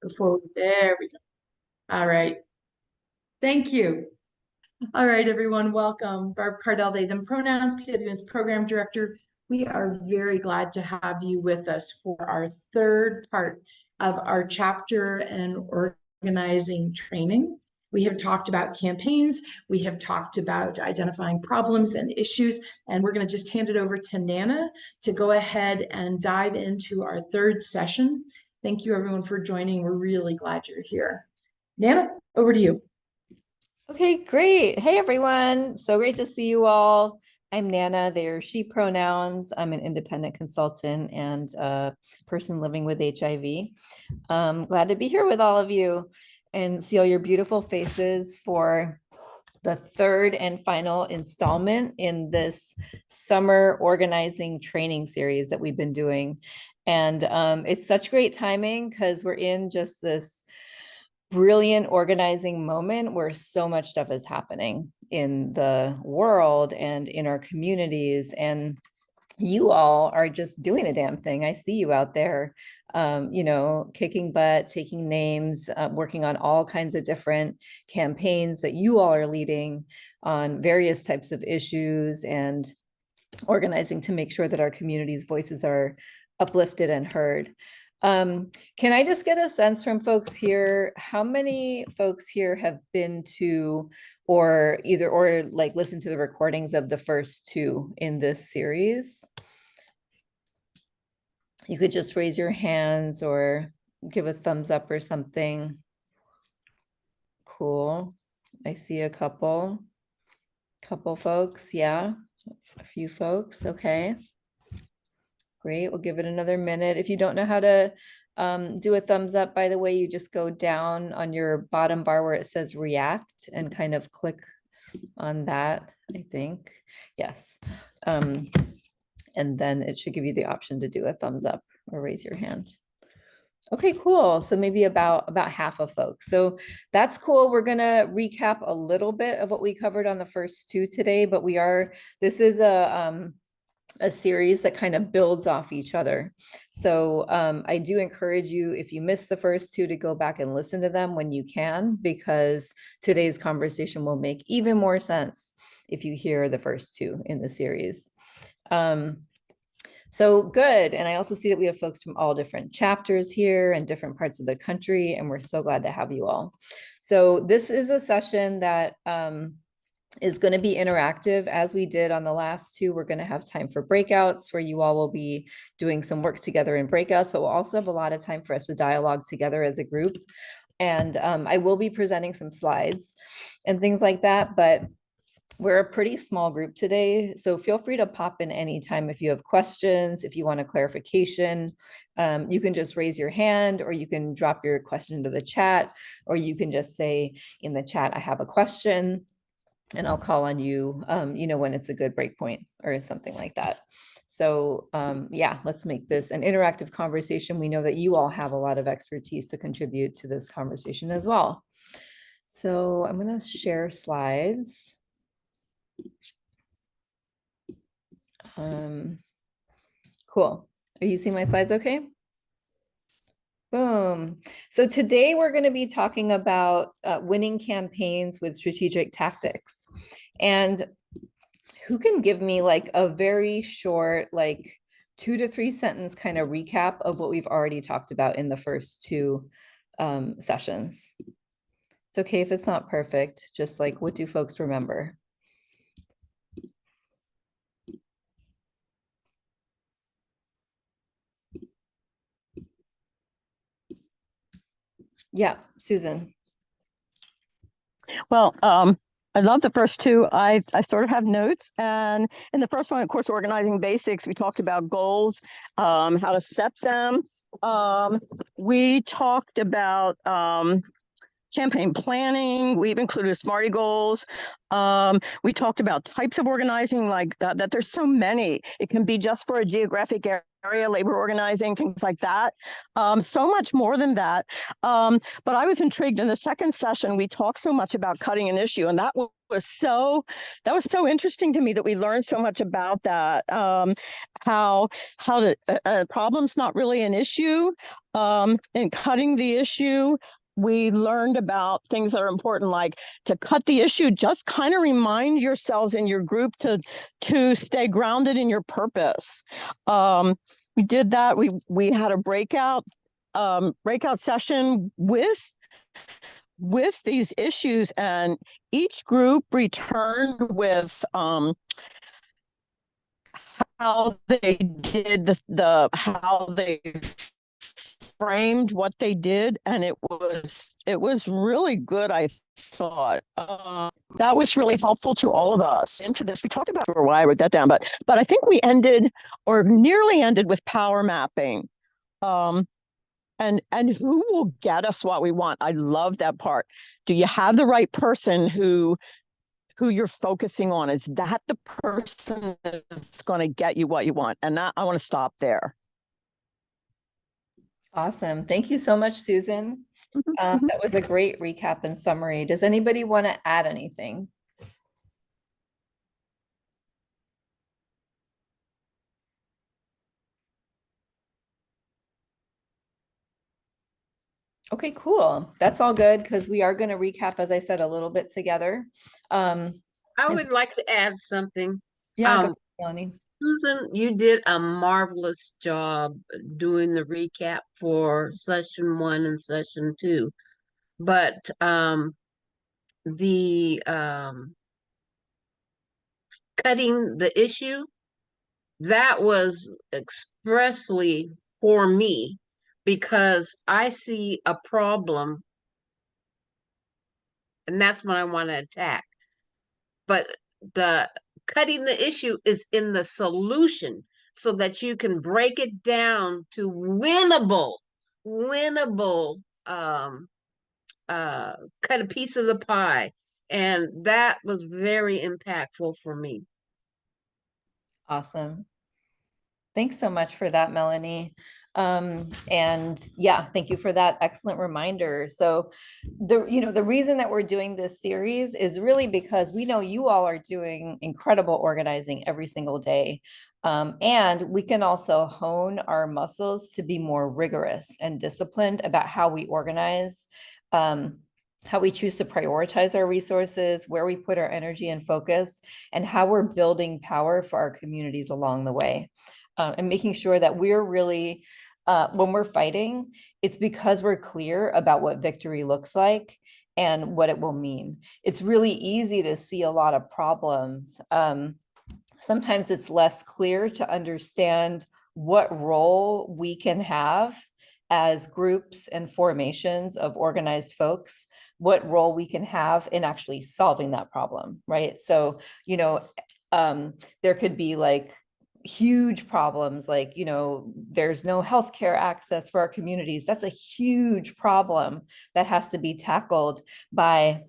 There we go. All right. Thank you. All right, everyone. Welcome. Barb Cardell, they, them pronouns, PWN's program director. We are very glad to have you with us for our third part of our chapter and organizing training. We have talked about campaigns. We have talked about identifying problems and issues, and we're going to just hand it over to Nana to go ahead and dive into our third session. Thank you, everyone, for joining. We're really glad you're here. Nana, over to you. Okay, great. Hey, everyone. So great to see you all. I'm Nana. They're she pronouns. I'm an independent consultant and a person living with HIV. Glad to be here with all of you and see all your beautiful faces for the third and final installment in this summer organizing training series that we've been doing. And it's such great timing because we're in just this brilliant organizing moment where so much stuff is happening in the world and in our communities, and you all are just doing the damn thing. I see you out there, kicking butt, taking names, working on all kinds of different campaigns that you all are leading on various types of issues and organizing to make sure that our community's voices are uplifted and heard. Can I just get a sense from folks here, how many folks here have been to or listen to the recordings of the first two in this series? You could just raise your hands or give a thumbs up or something. Cool. I see a couple folks. Yeah, a few folks. Okay. Great, we'll give it another minute. If you don't know how to do a thumbs up, by the way, you just go down on your bottom bar where it says react and kind of click on that, I think. Yes. And then it should give you the option to do a thumbs up or raise your hand. Okay, cool. So maybe about half of folks. So that's cool. We're going to recap a little bit of what we covered on the first two today, but this is a series that kind of builds off each other. So I do encourage you, if you missed the first two, to go back and listen to them when you can, because today's conversation will make even more sense if you hear the first two in the series. So good. And I also see that we have folks from all different chapters here and different parts of the country, and we're so glad to have you all. So this is a session that is going to be interactive. As we did on the last two, we're going to have time for breakouts where you all will be doing some work together in breakouts, but we'll also have a lot of time for us to dialogue together as a group. And I will be presenting some slides and things like that, but we're a pretty small group today, so feel free to pop in anytime if you have questions, if you want a clarification. You can just raise your hand, or you can drop your question into the chat, or you can just say in the chat, I have a question, and I'll call on you, when it's a good break point or something like that. So yeah, let's make this an interactive conversation. We know that you all have a lot of expertise to contribute to this conversation as well. So I'm going to share slides. Cool. Are you seeing my slides okay? Boom. So today we're going to be talking about winning campaigns with strategic tactics. And who can give me like a very short, like 2 to 3 sentence kind of recap of what we've already talked about in the first two sessions? It's okay if it's not perfect, just like, what do folks remember? Yeah, Susan. Well, I love the first two. I sort of have notes, and in the first one, of course, organizing basics, we talked about goals, how to set them. We talked about campaign planning. We've included SMARTY goals. We talked about types of organizing, like that there's so many. It can be just for a geographic area, labor organizing, things like that. So much more than that. But I was intrigued in the second session, we talked so much about cutting an issue, and that was so interesting to me that we learned so much about that. How the problem's not really an issue. In cutting the issue, we learned about things that are important, like to cut the issue, just kind of remind yourselves in your group to stay grounded in your purpose. We did that. We had a breakout session with these issues, and each group returned with how they did how they framed what they did, and it was really good. I thought that was really helpful to all of us into this. We talked about for a while. I wrote that down, but I think we ended or nearly ended with power mapping. And who will get us what we want? I love that part. Do you have the right person who you're focusing on? Is that the person that's going to get you what you want? And that, I want to stop there. Awesome. Thank you so much, Susan. That was a great recap and summary. Does anybody want to add anything? Okay, cool. That's all good because we are going to recap, as I said, a little bit together. I would like to add something. Yeah, go ahead, Melanie. Susan, you did a marvelous job doing the recap for session 1 and session 2. But the cutting the issue, that was expressly for me because I see a problem and that's what I want to attack. But the cutting the issue is in the solution so that you can break it down to winnable cut a piece of the pie. And that was very impactful for me. Awesome. Thanks so much for that, Melanie. And yeah, thank you for that excellent reminder. So the reason that we're doing this series is really because we know you all are doing incredible organizing every single day. And we can also hone our muscles to be more rigorous and disciplined about how we organize, how we choose to prioritize our resources, where we put our energy and focus, and how we're building power for our communities along the way. And making sure that we're really, when we're fighting, it's because we're clear about what victory looks like and what it will mean. It's really easy to see a lot of problems. Sometimes it's less clear to understand what role we can have as groups and formations of organized folks, what role we can have in actually solving that problem, right? So, there could be like huge problems like, there's no healthcare access for our communities. That's a huge problem that has to be tackled by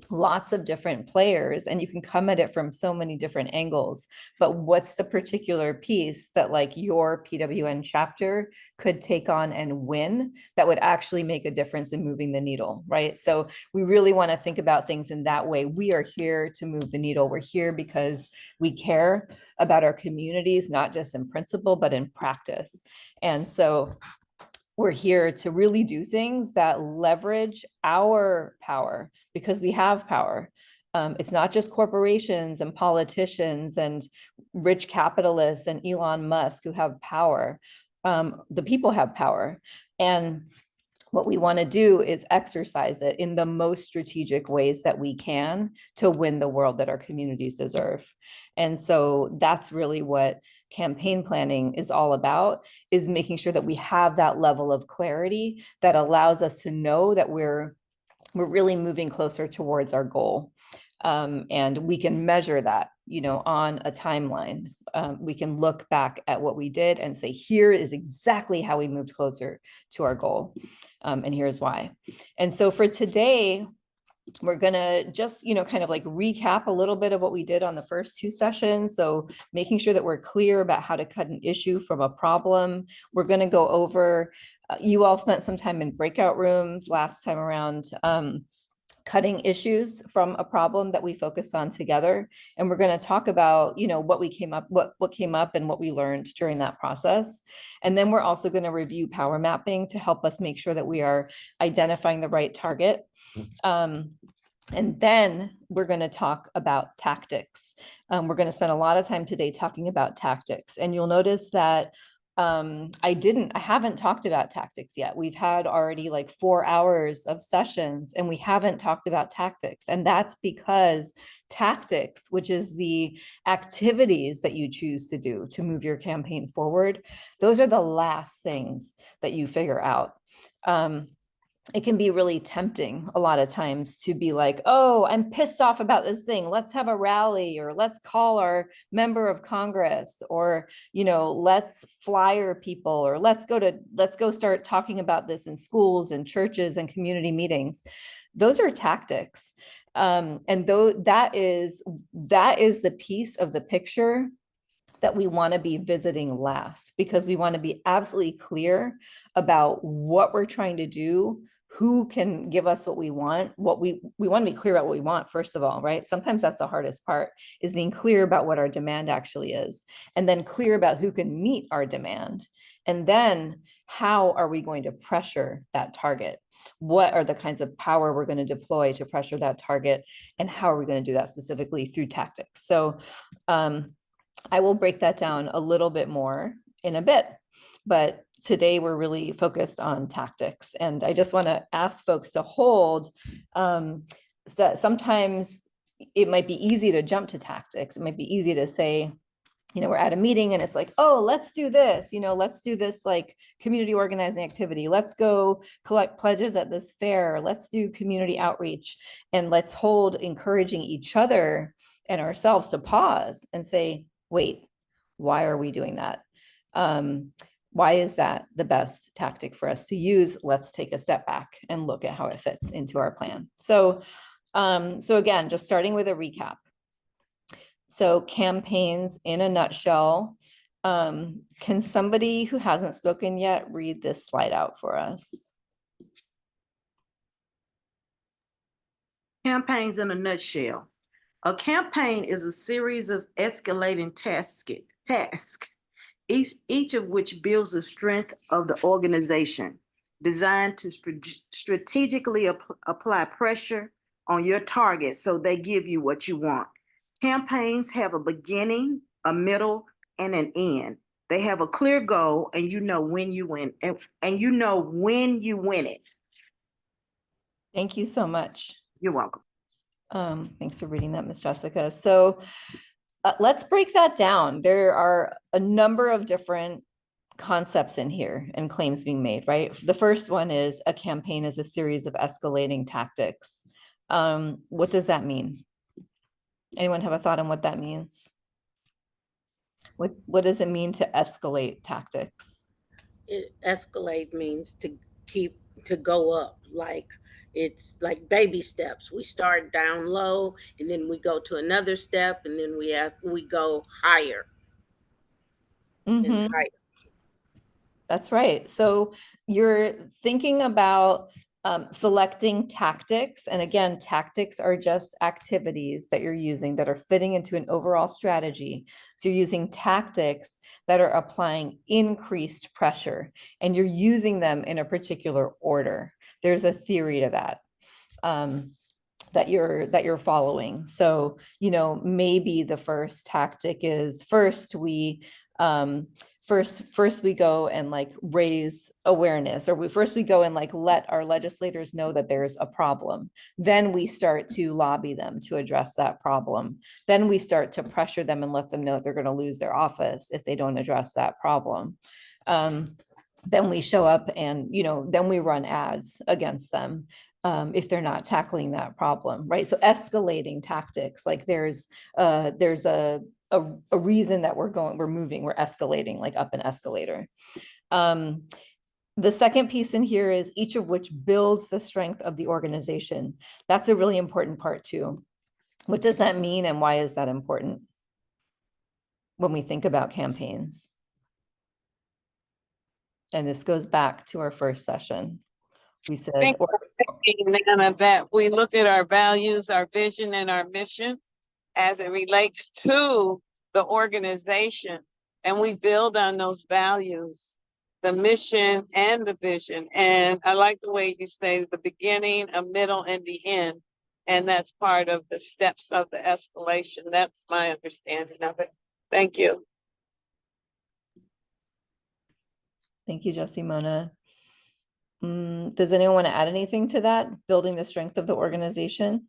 lots of different players, and you can come at it from so many different angles. But what's the particular piece that like your PWN chapter could take on and win that would actually make a difference in moving the needle, right? So we really want to think about things in that way. We are here to move the needle. We're here because we care about our communities, not just in principle, but in practice. And so we're here to really do things that leverage our power because we have power. It's not just corporations and politicians and rich capitalists and Elon Musk who have power. The people have power. And what we want to do is exercise it in the most strategic ways that we can to win the world that our communities deserve. And so that's really what campaign planning is all about, is making sure that we have that level of clarity that allows us to know that we're really moving closer towards our goal. And we can measure that, on a timeline. We can look back at what we did and say, here is exactly how we moved closer to our goal. And here's why. And so for today, we're going to just, kind of like recap a little bit of what we did on the first 2 sessions. So making sure that we're clear about how to cut an issue from a problem. We're going to go over, you all spent some time in breakout rooms last time around, cutting issues from a problem that we focus on together. And we're going to talk about, what came up and what we learned during that process. And then we're also going to review power mapping to help us make sure that we are identifying the right target. And then we're going to talk about tactics. We're going to spend a lot of time today talking about tactics. And you'll notice that I haven't talked about tactics yet. We've had already like 4 hours of sessions and we haven't talked about tactics. And that's because tactics, which is the activities that you choose to do to move your campaign forward, those are the last things that you figure out. It can be really tempting a lot of times to be like, oh, I'm pissed off about this thing. Let's have a rally, or let's call our member of Congress, or, let's flyer people, or let's go start talking about this in schools and churches and community meetings. Those are tactics. And though that is the piece of the picture that we want to be visiting last, because we want to be absolutely clear about what we're trying to do, who can give us what we want. We want to be clear about what we want, first of all, right? Sometimes that's the hardest part, is being clear about what our demand actually is, and then clear about who can meet our demand. And then how are we going to pressure that target? What are the kinds of power we're going to deploy to pressure that target? And how are we going to do that specifically through tactics? So I will break that down a little bit more in a bit, but today we're really focused on tactics. And I just want to ask folks to hold that sometimes it might be easy to jump to tactics. It might be easy to say, we're at a meeting and it's like, oh, let's do this, let's do this like community organizing activity. Let's go collect pledges at this fair. Let's do community outreach, and let's hold encouraging each other and ourselves to pause and say, wait, why are we doing that? Why is that the best tactic for us to use? Let's take a step back and look at how it fits into our plan. So again, just starting with a recap. So campaigns in a nutshell. Can somebody who hasn't spoken yet read this slide out for us? Campaigns in a nutshell. A campaign is a series of escalating tasks, each of which builds the strength of the organization, designed to strategically apply pressure on your target so they give you what you want. Campaigns have a beginning, a middle, and an end. They have a clear goal, and you know when you win, and you know when you win it. Thank you so much. You're welcome. Thanks for reading that, Ms. Jessica. So let's break that down. There are a number of different concepts in here and claims being made, right? The first one is a campaign is a series of escalating tactics. What does that mean? Anyone have a thought on what that means? What does it mean to escalate tactics? Escalate means to go up, like it's like baby steps. We start down low and then we go to another step, and then we go higher and higher. That's right. So you're thinking about selecting tactics. And again, tactics are just activities that you're using that are fitting into an overall strategy. So you're using tactics that are applying increased pressure, and you're using them in a particular order. There's a theory to that. That you're following. So, maybe the first tactic is first we go and like raise awareness, or we go and like let our legislators know that there's a problem. Then we start to lobby them to address that problem. Then we start to pressure them and let them know that they're going to lose their office if they don't address that problem. Then we show up and, then we run ads against them. If they're not tackling that problem, right? So escalating tactics, like there's a reason that we're moving, we're escalating, like up an escalator. The second piece in here is each of which builds the strength of the organization. That's a really important part too. What does that mean, and why is that important when we think about campaigns? And this goes back to our first session. we said, Thank you, Nana, that we look at our values, our vision, and our mission as it relates to the organization, and we build on those values, the mission and the vision. And I like the way you say the beginning, a middle, and the end. And that's part of the steps of the escalation. That's my understanding of it. Thank you. thank you, Jessie Mona. Does anyone want to add anything to that? Building the strength of the organization?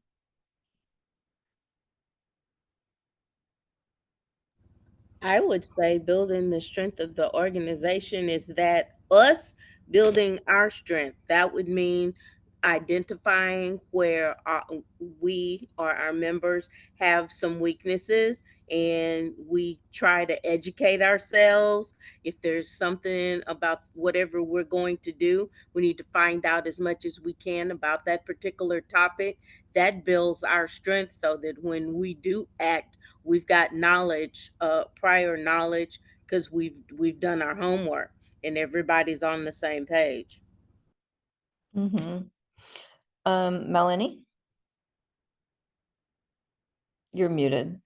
I would say building the strength of the organization is that us building our strength. That would mean identifying where we or our members have some weaknesses, and we try to educate ourselves. If there's something about whatever we're going to do, we need to find out as much as we can about that particular topic. That builds our strength so that when we do act, we've got knowledge, prior knowledge, because we've done our homework and everybody's on the same page. Melanie, you're muted.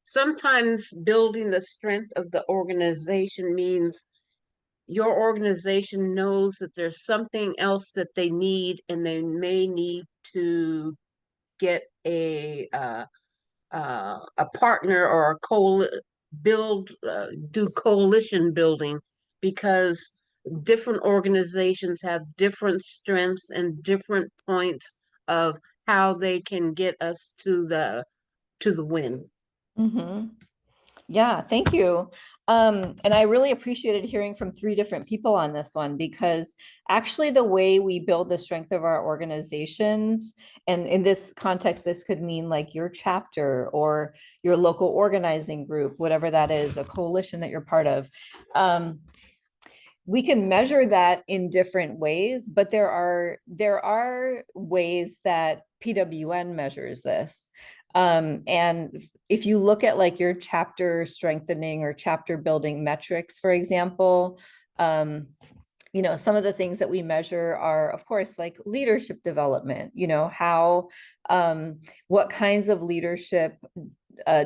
Sometimes building the strength of the organization means your organization knows that there's something else that they need, and they may need to get a partner or do coalition building, because different organizations have different strengths and different points of how they can get us to the win. Yeah, thank you. And I really appreciated hearing from 3 different people on this one, because actually the way we build the strength of our organizations, and in this context, this could mean like your chapter or your local organizing group, whatever that is, a coalition that you're part of. We can measure that in different ways, but there are ways that PWN measures this. And if you look at like your chapter strengthening or chapter building metrics, for example, you know, some of the things that we measure are, of course, like leadership development, you know, how, what kinds of leadership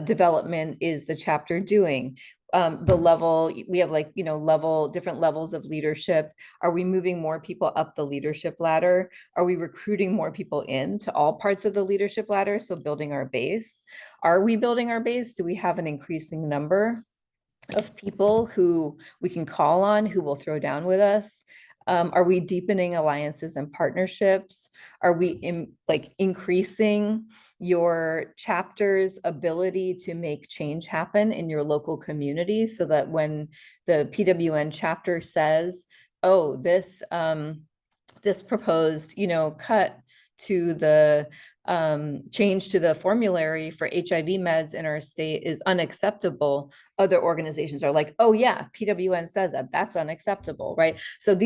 development is the chapter doing? The level, we have like, you know, different levels of leadership. Are we moving more people up the leadership ladder? Are we recruiting more people into all parts of the leadership ladder? So building our base. Are we building our base? Do we have an increasing number of people who we can call on, who will throw down with us? Are we deepening alliances and partnerships? Are we increasing your chapter's ability to make change happen in your local community, so that when the PWN chapter says, oh, this proposed, you know, cut to the change to the formulary for HIV meds in our state is unacceptable, other organizations are like, oh yeah, PWN says that, that's unacceptable, right? So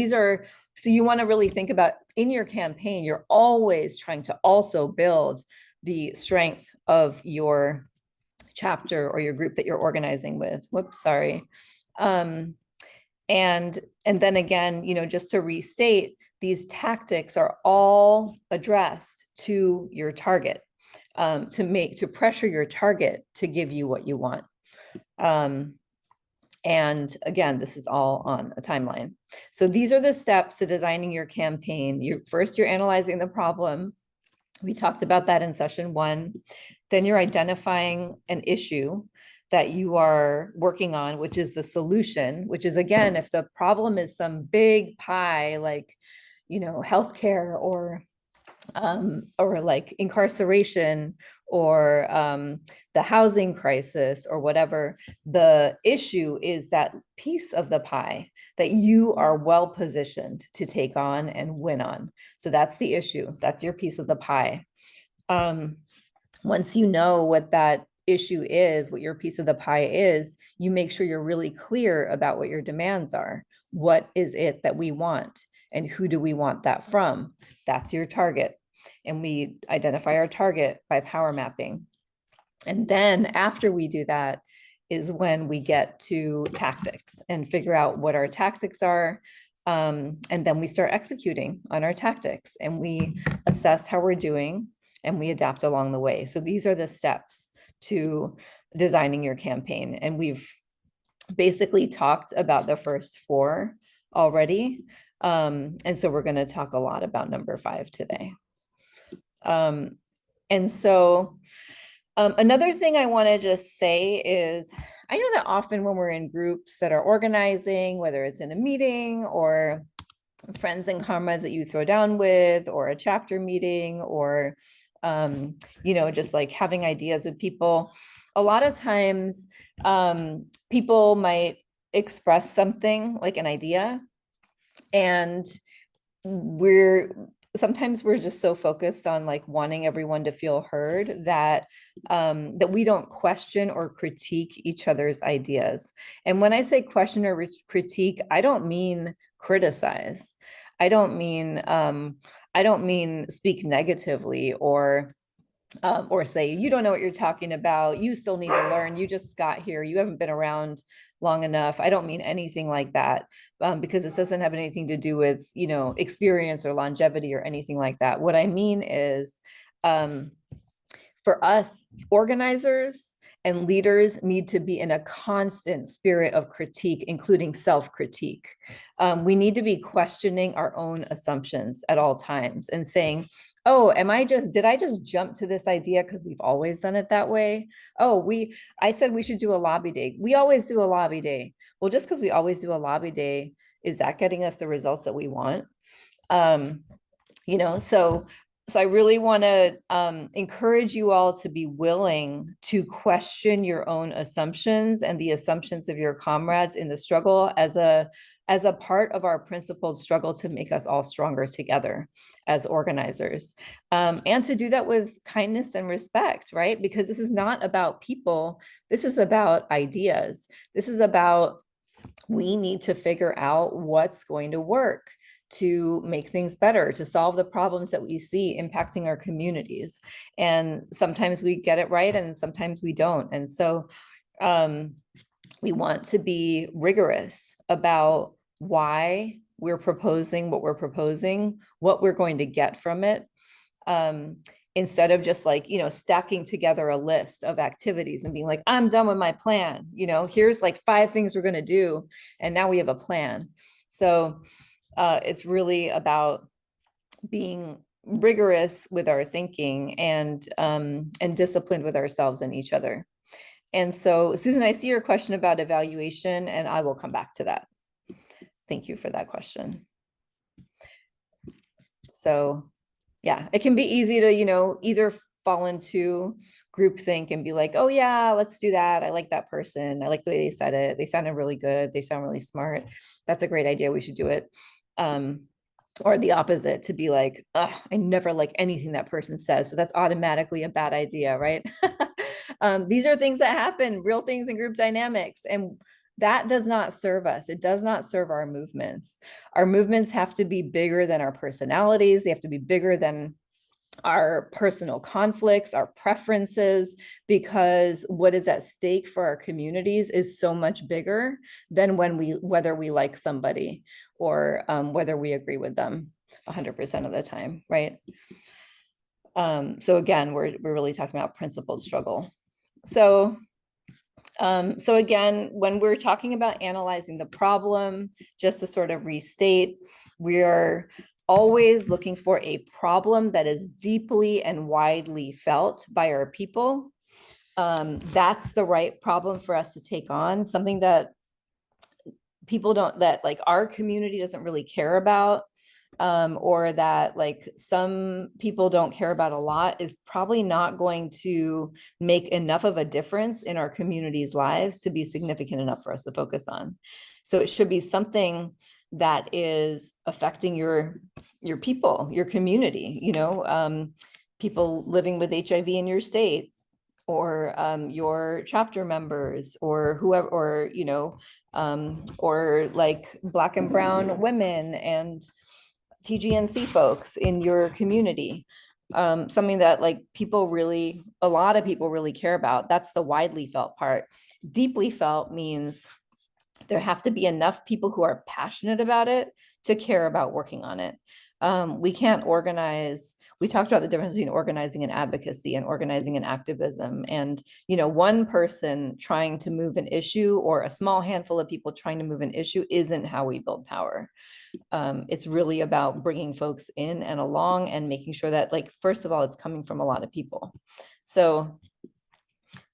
you want to really think about, in your campaign, you're always trying to also build the strength of your chapter or your group that you're organizing with. Whoops, sorry. And then again, you know, just to restate, these tactics are all addressed to your target, to pressure your target to give you what you want. And again, this is all on a timeline. So these are the steps to designing your campaign. First, you're analyzing the problem. We talked about that in session 1. Then you're identifying an issue that you are working on, which is the solution, which is, again, if the problem is some big pie, like, you know, healthcare or like incarceration or the housing crisis or whatever, the issue is that piece of the pie that you are well positioned to take on and win on. So that's the issue. That's your piece of the pie. Once you know what that issue is, what your piece of the pie is, you make sure you're really clear about what your demands are. What is it that we want? And who do we want that from? That's your target. And we identify our target by power mapping. And then after we do that is when we get to tactics and figure out what our tactics are. And then we start executing on our tactics, and we assess how we're doing, and we adapt along the way. So these are the steps to designing your campaign. And we've basically talked about the first 4 already. And so we're going to talk a lot about number 5 today. And so another thing I want to just say is, I know that often when we're in groups that are organizing, whether it's in a meeting or friends and comrades that you throw down with, or a chapter meeting, or, you know, just like having ideas with people, a lot of times people might express something like an idea, and sometimes we're just so focused on like wanting everyone to feel heard that that we don't question or critique each other's ideas. And when I say question or critique, I don't mean criticize. I don't mean speak negatively or say, you don't know what you're talking about, you still need to learn, you just got here, you haven't been around long enough. I don't mean anything like that, because this doesn't have anything to do with, you know, experience or longevity or anything like that. What I mean is, for us, organizers and leaders need to be in a constant spirit of critique, including self-critique. We need to be questioning our own assumptions at all times and saying, oh, did I just jump to this idea because we've always done it that way? Oh, I said we should do a lobby day. We always do a lobby day. Well, just because we always do a lobby day, is that getting us the results that we want? You know, so I really want to encourage you all to be willing to question your own assumptions and the assumptions of your comrades in the struggle as a part of our principled struggle to make us all stronger together as organizers. And to do that with kindness and respect, right? Because this is not about people. This is about ideas. This is about, we need to figure out what's going to work to make things better, to solve the problems that we see impacting our communities. And sometimes we get it right and sometimes we don't. And so we want to be rigorous about why we're proposing what we're proposing, what we're going to get from it. Instead of just like, you know, stacking together a list of activities and being like, I'm done with my plan. You know, here's like 5 things we're going to do, and now we have a plan. So it's really about being rigorous with our thinking and disciplined with ourselves and each other. And so, Susan, I see your question about evaluation, and I will come back to that. Thank you for that question. So yeah, it can be easy to, you know, either fall into groupthink and be like, oh yeah, let's do that. I like that person. I like the way they said it. They sounded really good. They sound really smart. That's a great idea. We should do it. Or the opposite, to be like, I never like anything that person says, so that's automatically a bad idea, right? These are things that happen, real things in group dynamics, and that does not serve us. It does not serve our movements. Our movements have to be bigger than our personalities. They have to be bigger than our personal conflicts, our preferences, because what is at stake for our communities is so much bigger than whether we like somebody or whether we agree with them 100% of the time, right? So again, we're really talking about principled struggle. So again, when we're talking about analyzing the problem, just to sort of restate, we're always looking for a problem that is deeply and widely felt by our people. That's the right problem for us to take on, something that people that like our community doesn't really care about, or that like some people don't care about a lot, is probably not going to make enough of a difference in our community's lives to be significant enough for us to focus on. So it should be something that is affecting your people, your community, you know, people living with HIV in your state, or your chapter members, or whoever, or, you know, or like Black and brown women and TGNC folks in your community. Something that like a lot of people really care about. That's the widely felt part. Deeply felt means there have to be enough people who are passionate about it to care about working on it. We can't organize. We talked about the difference between organizing and advocacy and organizing and activism. And, one person trying to move an issue or a small handful of people trying to move an issue isn't how we build power. It's really about bringing folks in and along and making sure that, like, first of all, it's coming from a lot of people. So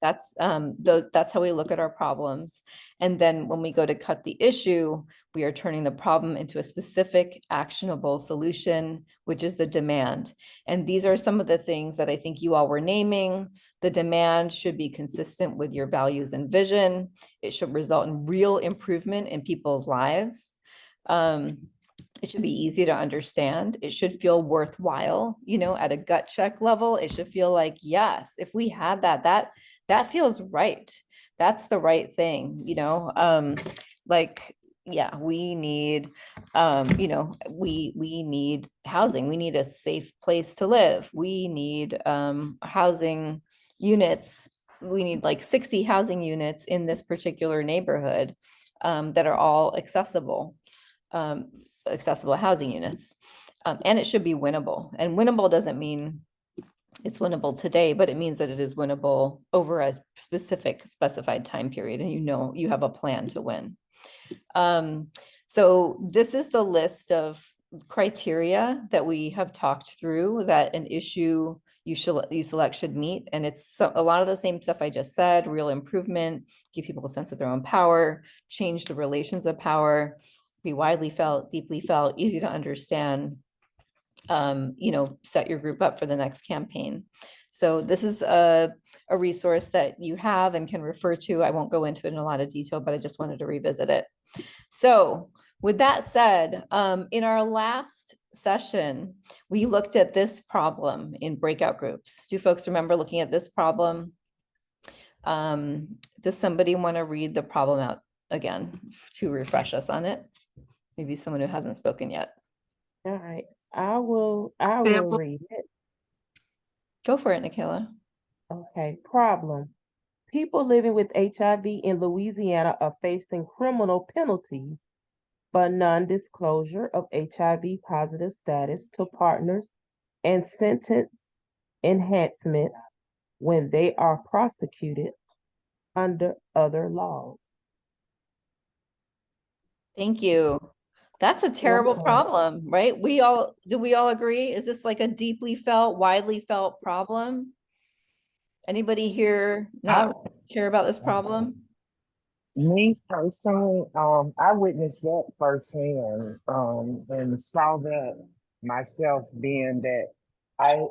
that's how we look at our problems. And then when we go to cut the issue, we are turning the problem into a specific actionable solution, which is the demand. And these are some of the things that I think you all were naming. The demand should be consistent with your values and vision. It should result in real improvement in people's lives. It should be easy to understand. It should feel worthwhile, at a gut check level. It should feel like, yes, if we had that feels right. That's the right thing, yeah, we need, we need housing. We need a safe place to live. We need housing units. We need like 60 housing units in this particular neighborhood that are all accessible housing units. And it should be winnable. And winnable doesn't mean it's winnable today, but it means that it is winnable over a specified time period. And you have a plan to win. So this is the list of criteria that we have talked through that an issue you select should meet. And it's a lot of the same stuff I just said: real improvement, give people a sense of their own power, change the relations of power, be widely felt, deeply felt, easy to understand, set your group up for the next campaign. So this is a resource that you have and can refer to. I won't go into it in a lot of detail, but I just wanted to revisit it. So with that said, in our last session, we looked at this problem in breakout groups. Do folks remember looking at this problem? Does somebody want to read the problem out again to refresh us on it? Maybe someone who hasn't spoken yet. All right, I will read it. Go for it, Nicola. Okay, problem. People living with HIV in Louisiana are facing criminal penalties, but non-disclosure of HIV positive status to partners and sentence enhancements when they are prosecuted under other laws. Thank you. That's a terrible problem, right? Do we all agree? Is this like a deeply felt, widely felt problem? Anybody here not care about this problem? Me personally, I witnessed that firsthand, and saw that myself, being that I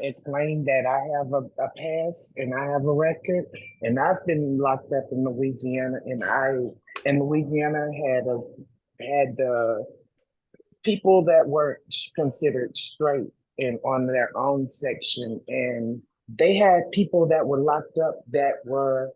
explained that I have a past and I have a record, and I've been locked up in Louisiana, and Louisiana had the people that were considered straight and on their own section, and they had people that were locked up that were.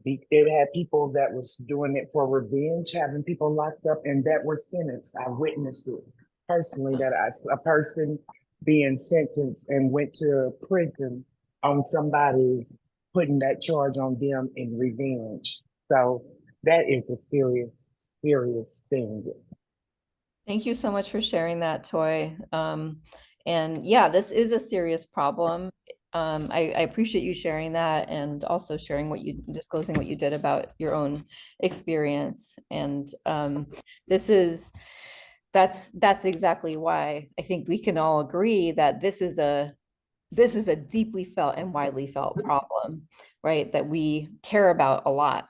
They had people that was doing it for revenge, having people locked up, and that were sentenced. I witnessed it personally, that a person being sentenced and went to prison on somebody putting that charge on them in revenge. So that is a serious, serious thing. Thank you so much for sharing that, Toy. And yeah, this is a serious problem. I appreciate you sharing that, and also disclosing what you did about your own experience. And that's exactly why I think we can all agree that this is a deeply felt and widely felt problem, right? That we care about a lot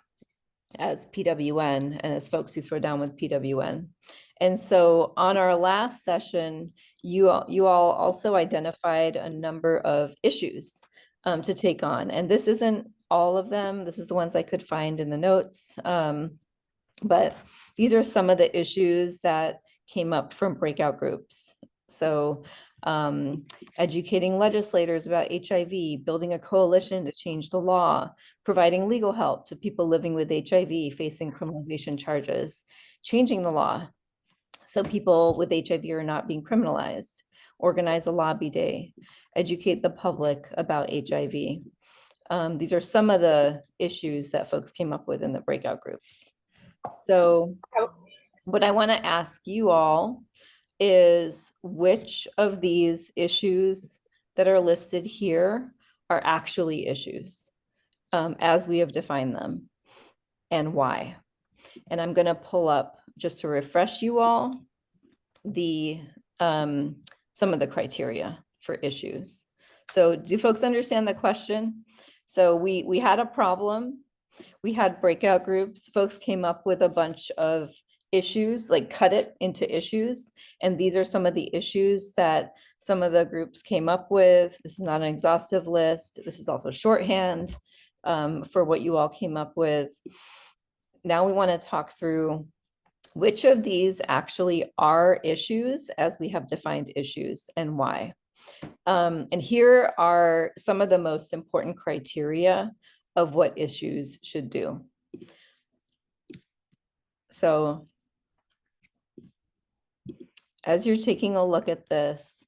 as PWN and as folks who throw down with PWN. And so on our last session, you all also identified a number of issues to take on. And this isn't all of them. This is the ones I could find in the notes. But these are some of the issues that came up from breakout groups. So educating legislators about HIV, building a coalition to change the law, providing legal help to people living with HIV facing criminalization charges, changing the law so people with HIV are not being criminalized, organize a lobby day, educate the public about HIV. These are some of the issues that folks came up with in the breakout groups. So what I want to ask you all is which of these issues that are listed here are actually issues as we have defined them and why. And I'm going to pull up, just to refresh you all, the some of the criteria for issues. So do folks understand the question? So we had a problem. We had breakout groups. Folks came up with a bunch of issues, like cut it into issues. And these are some of the issues that some of the groups came up with. This is not an exhaustive list. This is also shorthand for what you all came up with. Now we want to talk through which of these actually are issues as we have defined issues and why. And here are some of the most important criteria of what issues should do. So as you're taking a look at this,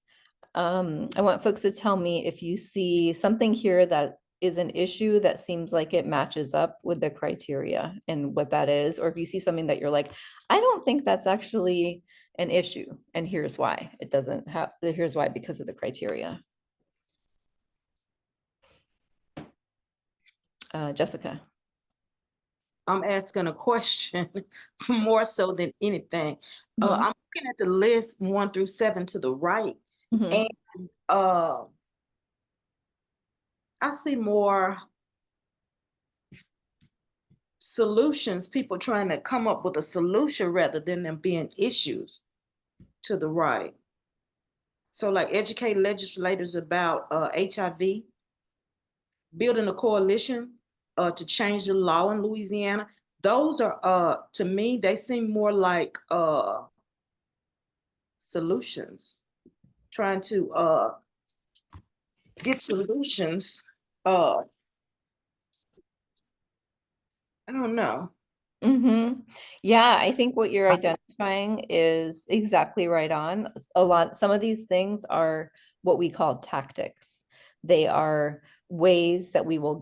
I want folks to tell me if you see something here that is an issue that seems like it matches up with the criteria and what that is, or if you see something that you're like, I don't think that's actually an issue, and here's why. It doesn't have, here's why, because of the criteria. Jessica. I'm asking a question more so than anything. Mhm. I'm looking at the list 1 through 7 to the right, Mhm. and I see more solutions, people trying to come up with a solution rather than them being issues to the right. So like educate legislators about HIV, building a coalition to change the law in Louisiana. Those are, to me, they seem more like solutions, trying to get solutions. I don't know. Yeah, I think what you're identifying is exactly right on. Some of these things are what we call tactics. They are ways that we will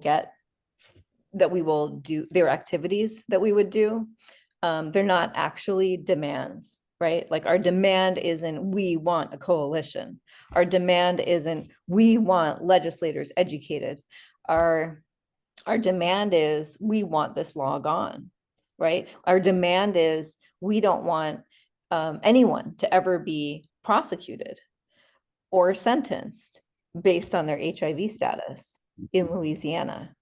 do their activities that we would do. They're not actually demands, right? Like our demand isn't we want a coalition. Our demand isn't we want legislators educated. Our demand is we want this law gone, right? Our demand is we don't want anyone to ever be prosecuted or sentenced based on their HIV status in Louisiana,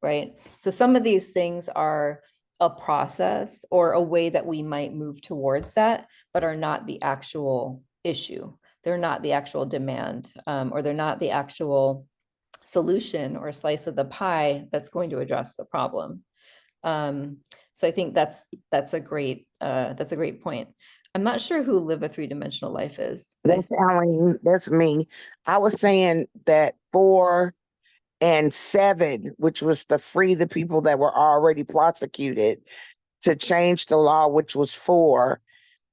right? So some of these things are a process or a way that we might move towards that, but are not the actual issue. They're not the actual demand, or they're not the actual solution or slice of the pie that's going to address the problem. So I think that's a great point. I'm not sure who Live a Three-Dimensional Life is. That's Alan. That's me. I was saying that 4 and 7, which was to free the people that were already prosecuted, to change the law, which was 4,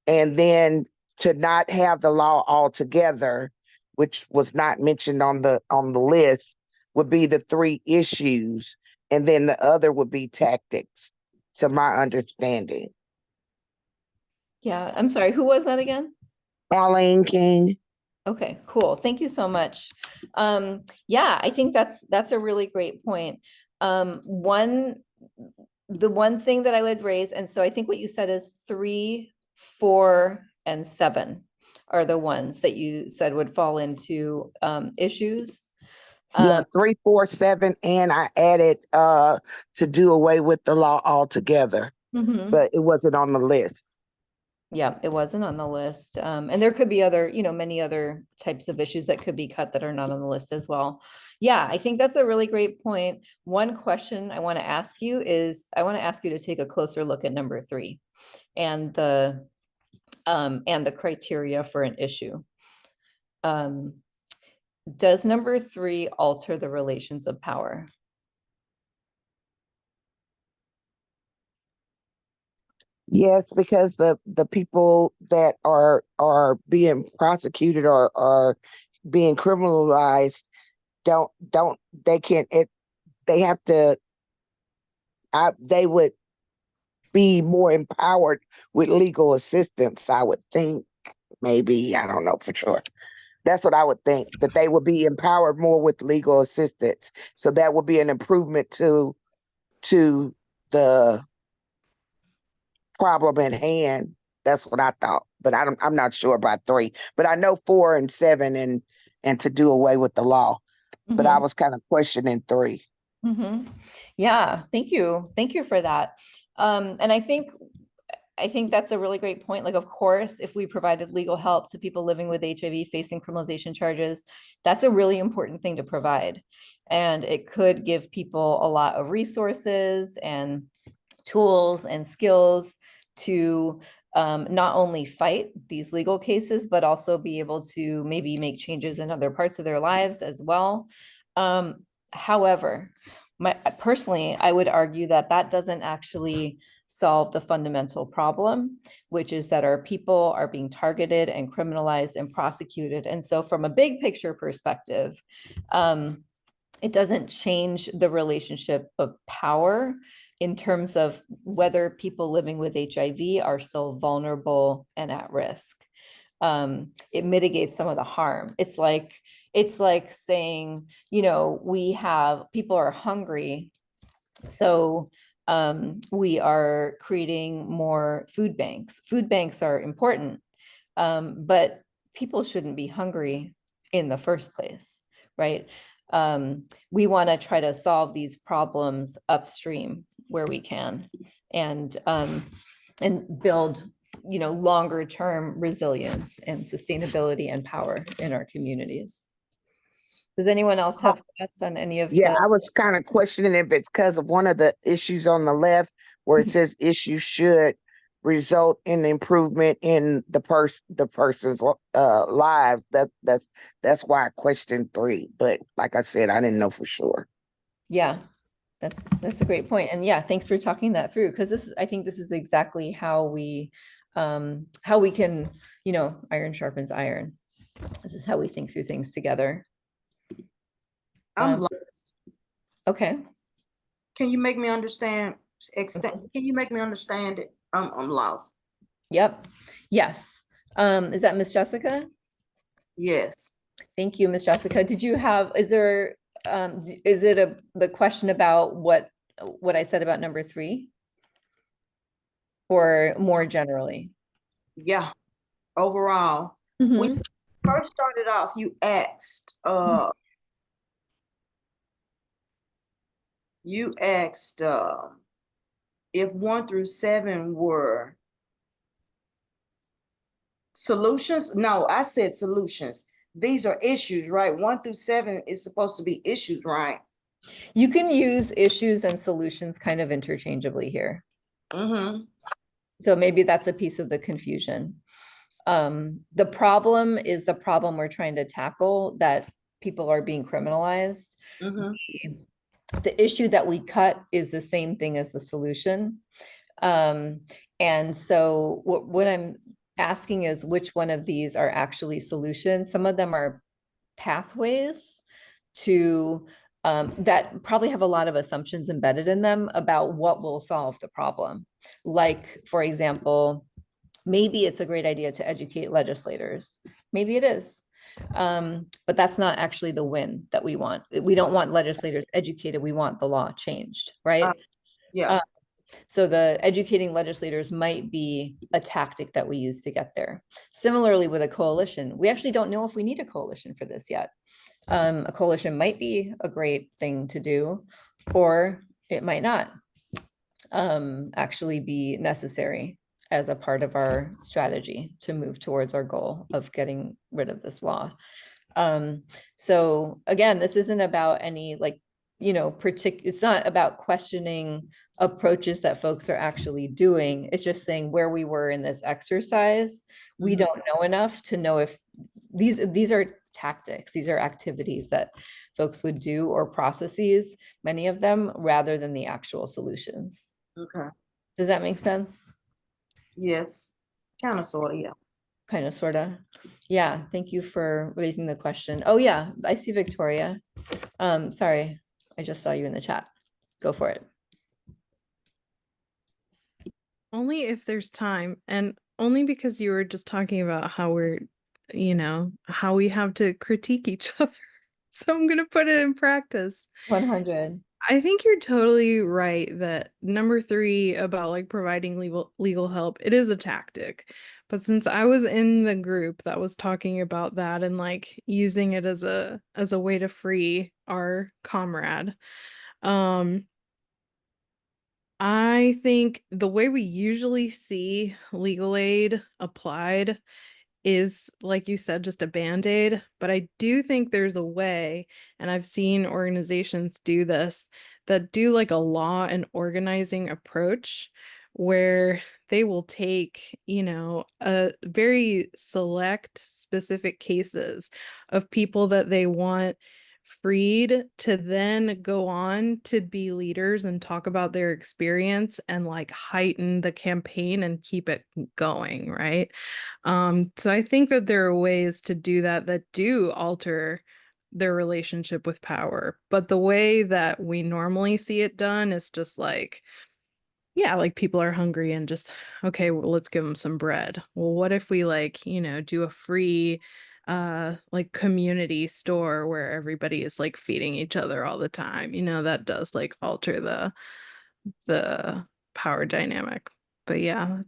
and then to not have the law altogether, which was not mentioned on the list, would be the 3 issues, and then the other would be tactics, to my understanding. Yeah, I'm sorry, who was that again? Pauline King. Okay, cool. Thank you so much. Yeah, I think that's a really great point. The one thing that I would raise, and so I think what you said is 3, 4, and 7 are the ones that you said would fall into issues. Yeah, 3, 4, 7, and I added to do away with the law altogether, but it wasn't on the list. Yeah, it wasn't on the list. And there could be other, many other types of issues that could be cut that are not on the list as well. Yeah, I think that's a really great point. One question I want to ask you is, I want to ask you to take a closer look at number 3 and the criteria for an issue. Does number 3 alter the relations of power? Yes, because the people that are being prosecuted or are being criminalized they have to they would be more empowered with legal assistance, I would think. maybe. I don't know for sure. That's what I would think, that they would be empowered more with legal assistance. So that would be an improvement to the problem at hand. That's what I thought, but I'm not sure about 3. But I know 4 and 7 and to do away with the law. But I was kind of questioning 3. Yeah, thank you. Thank you for that. And I think that's a really great point. Like, of course, if we provided legal help to people living with HIV facing criminalization charges, that's a really important thing to provide. And it could give people a lot of resources and tools and skills to not only fight these legal cases, but also be able to maybe make changes in other parts of their lives as well. However, personally, I would argue that that doesn't actually solve the fundamental problem, which is that our people are being targeted and criminalized and prosecuted. And so from a big picture perspective, it doesn't change the relationship of power in terms of whether people living with HIV are so vulnerable and at risk. It mitigates some of the harm. It's like saying, you know, people are hungry, so we are creating more food banks. Food banks are important, but people shouldn't be hungry in the first place, right? We want to try to solve these problems upstream where we can, and build, you know, longer term resilience and sustainability and power in our communities. Does anyone else have thoughts on any of I was kind of questioning it because of one of the issues on the left where it says issues should result in improvement in the person's lives. That's why I questioned 3. But like I said, I didn't know for sure. Yeah, that's a great point. And yeah, thanks for talking that through, because I think this is exactly how we can, you know, iron sharpens iron. This is how we think through things together. I'm lost. Okay. Can you make me understand? Can you make me understand it? I'm lost. Yep. Yes. Is that Miss Jessica? Yes. Thank you, Miss Jessica. Is it the question about what I said about number 3? Or more generally? Yeah. Overall, when you first started off, you asked, if 1 through 7 were solutions. No, I said solutions. These are issues, right? 1 through 7 is supposed to be issues, right? You can use issues and solutions kind of interchangeably here. So maybe that's a piece of the confusion. The problem is the problem we're trying to tackle, that people are being criminalized. The issue that we cut is the same thing as the solution. And so what I'm asking is which one of these are actually solutions. Some of them are pathways to that probably have a lot of assumptions embedded in them about what will solve the problem. Like, for example, maybe it's a great idea to educate legislators. Maybe it is. But that's not actually the win that we want. We don't want legislators educated. We want the law changed, right? Yeah. So the educating legislators might be a tactic that we use to get there. Similarly with a coalition, we actually don't know if we need a coalition for this yet. A coalition might be a great thing to do, or it might not actually be necessary as a part of our strategy to move towards our goal of getting rid of this law. So again, this isn't about any it's not about questioning approaches that folks are actually doing. It's just saying where we were in this exercise, we don't know enough to know if these are tactics, these are activities that folks would do, or processes, many of them, rather than the actual solutions. Okay. Does that make sense? Yes. Kind of, sort of, yeah. Kind of, sort of. Yeah, thank you for raising the question. Oh yeah, I see Victoria. Sorry, I just saw you in the chat. Go for it. Only if there's time, and only because you were just talking about how we're, how we have to critique each other. So I'm gonna put it in practice. 100. I think you're totally right that number 3 about like providing legal help, it is a tactic. But since I was in the group that was talking about that and like using it as a way to free our comrade, I think the way we usually see legal aid applied is, like you said, just a band-aid. But I do think there's a way, and I've seen organizations do this, that do like a law and organizing approach where they will take, a very select specific cases of people that they want freed to then go on to be leaders and talk about their experience and like heighten the campaign and keep it going, right? So I think that there are ways to do that that do alter their relationship with power. But the way that we normally see it done is just like, yeah, like people are hungry and just, okay, well, let's give them some bread. Well, what if we like, do a free like community store where everybody is like feeding each other all the time? That does like alter the power dynamic. But yeah,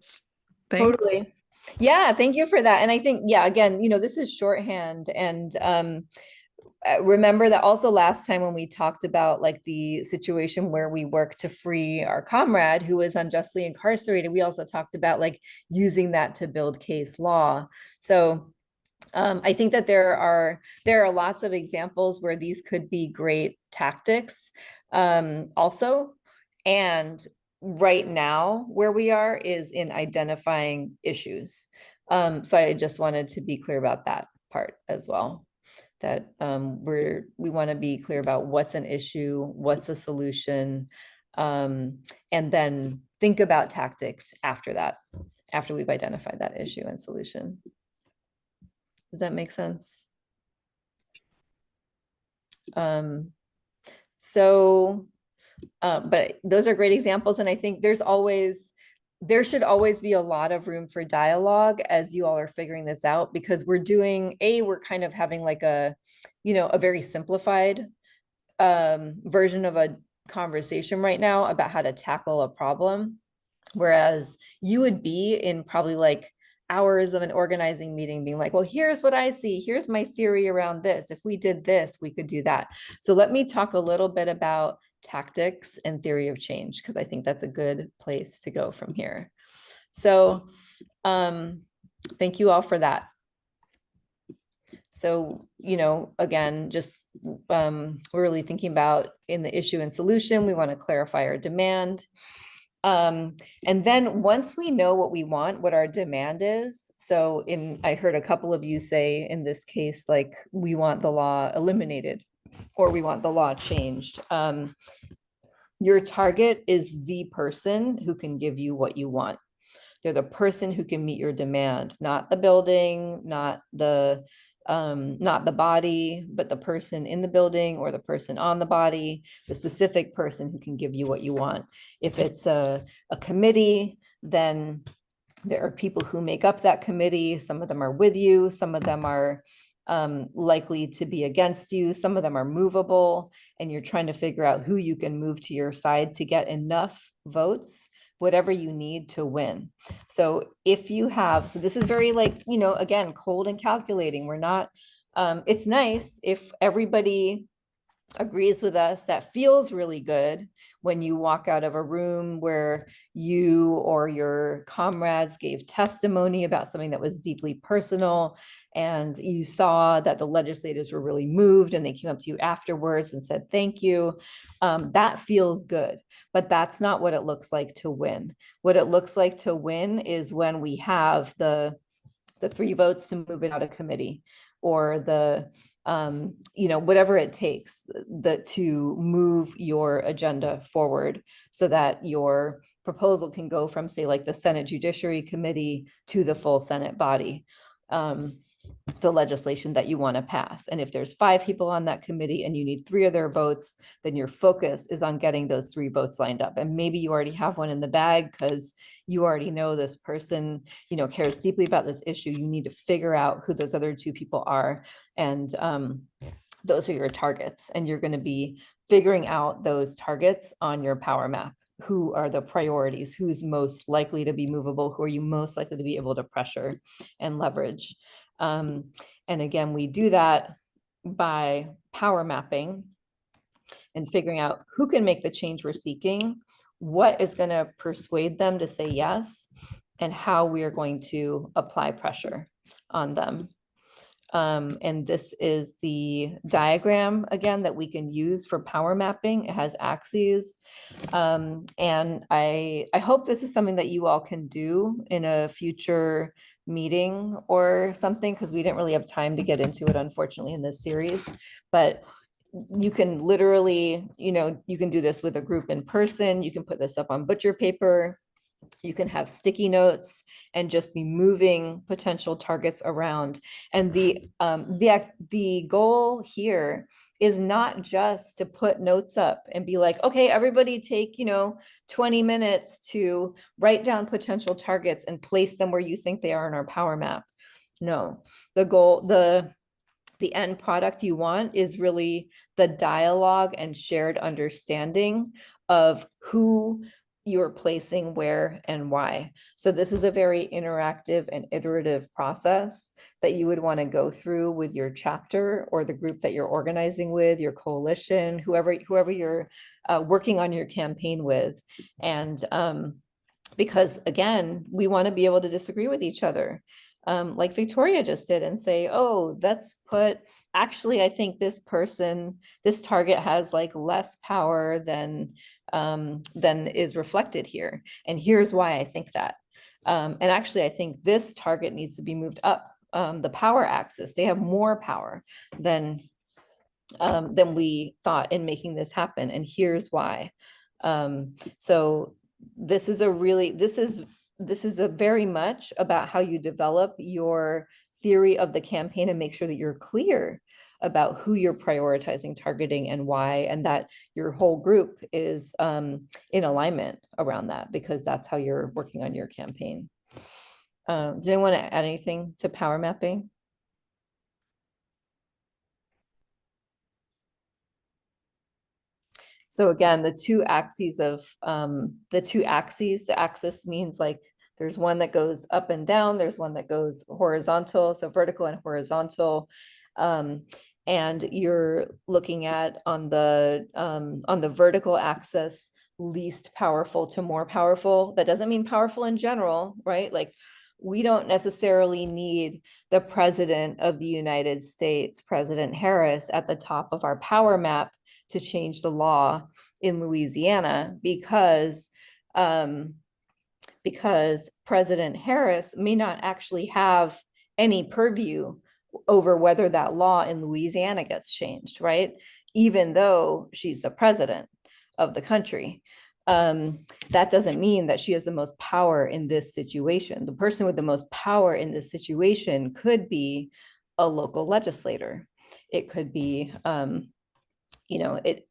thanks. Totally. Yeah, thank you for that. And I think, yeah, again, this is shorthand. And remember that also last time when we talked about like the situation where we work to free our comrade who was unjustly incarcerated, we also talked about like using that to build case law. So I think that there are lots of examples where these could be great tactics also. And right now where we are is in identifying issues. So I just wanted to be clear about that part as well, that we want to be clear about what's an issue, what's a solution, and then think about tactics after that, after we've identified that issue and solution. Does that make sense? But those are great examples. And I think there should always be a lot of room for dialogue as you all are figuring this out, because we're kind of having like a very simplified version of a conversation right now about how to tackle a problem. Whereas you would be in probably like hours of an organizing meeting being like, well, here's what I see. Here's my theory around this. If we did this, we could do that. So let me talk a little bit about tactics and theory of change, because I think that's a good place to go from here. So thank you all for that. So, again, just we're really thinking about in the issue and solution, we want to clarify our demand. And then once we know what we want, what our demand is, so I heard a couple of you say in this case, like we want the law eliminated or we want the law changed. Your target is the person who can give you what you want. They're the person who can meet your demand, not the building, not the body, but the person in the building or the person on the body, the specific person who can give you what you want. If it's a committee, then there are people who make up that committee. Some of them are with you. Some of them are likely to be against you. Some of them are movable, and you're trying to figure out who you can move to your side to get enough votes, whatever you need to win. So this is very like, again, cold and calculating. We're not, it's nice if everybody agrees with us. That feels really good when you walk out of a room where you or your comrades gave testimony about something that was deeply personal, and you saw that the legislators were really moved and they came up to you afterwards and said thank you. That feels good, but that's not what it looks like to win. What it looks like to win is when we have the 3 votes to move it out of committee, or the whatever it takes to move your agenda forward so that your proposal can go from, say, like the Senate Judiciary Committee to the full Senate body. the legislation that you want to pass. And if there's 5 people on that committee and you need 3 of their votes, then your focus is on getting those 3 votes lined up. And maybe you already have one in the bag because you already know this person, you know, cares deeply about this issue. You need to figure out who those other 2 people are. And those are your targets. And you're going to be figuring out those targets on your power map. Who are the priorities? Who's most likely to be movable? Who are you most likely to be able to pressure and leverage? And again, we do that by power mapping and figuring out who can make the change we're seeking, what is going to persuade them to say yes, and how we are going to apply pressure on them. And this is the diagram, again, that we can use for power mapping. It has axes. And I hope this is something that you all can do in a future meeting or something, because we didn't really have time to get into it, unfortunately, in this series. But you can literally, you know, you can do this with a group in person. You can put this up on butcher paper. You can have sticky notes and just be moving potential targets around. And the goal here is not just to put notes up and be like, okay, everybody take, you know, 20 minutes to write down potential targets and place them where you think they are in our power map. No, the goal, the end product you want is really the dialogue and shared understanding of who you're placing where and why. So this is a very interactive and iterative process that you would want to go through with your chapter or the group that you're organizing with, your coalition, whoever you're working on your campaign with. And because again, we want to be able to disagree with each other. Like Victoria just did, and say, oh, actually, I think this target has like less power than is reflected here. And here's why I think that. And actually, I think this target needs to be moved up the power axis. They have more power than we thought in making this happen. And here's why. So this is a very much about how you develop your theory of the campaign and make sure that you're clear about who you're prioritizing, targeting, and why, and that your whole group is in alignment around that, because that's how you're working on your campaign. Does anyone want to add anything to power mapping? So again, the axis means like there's one that goes up and down, there's one that goes horizontal, so vertical and horizontal. And you're looking at on the vertical axis, least powerful to more powerful. That doesn't mean powerful in general, right? Like we don't necessarily need the president of the United States, President Harris, at the top of our power map to change the law in Louisiana, because President Harris may not actually have any purview over whether that law in Louisiana gets changed, right? Even though she's the president of the country. That doesn't mean that she has the most power in this situation. The person with the most power in this situation could be a local legislator. It could be,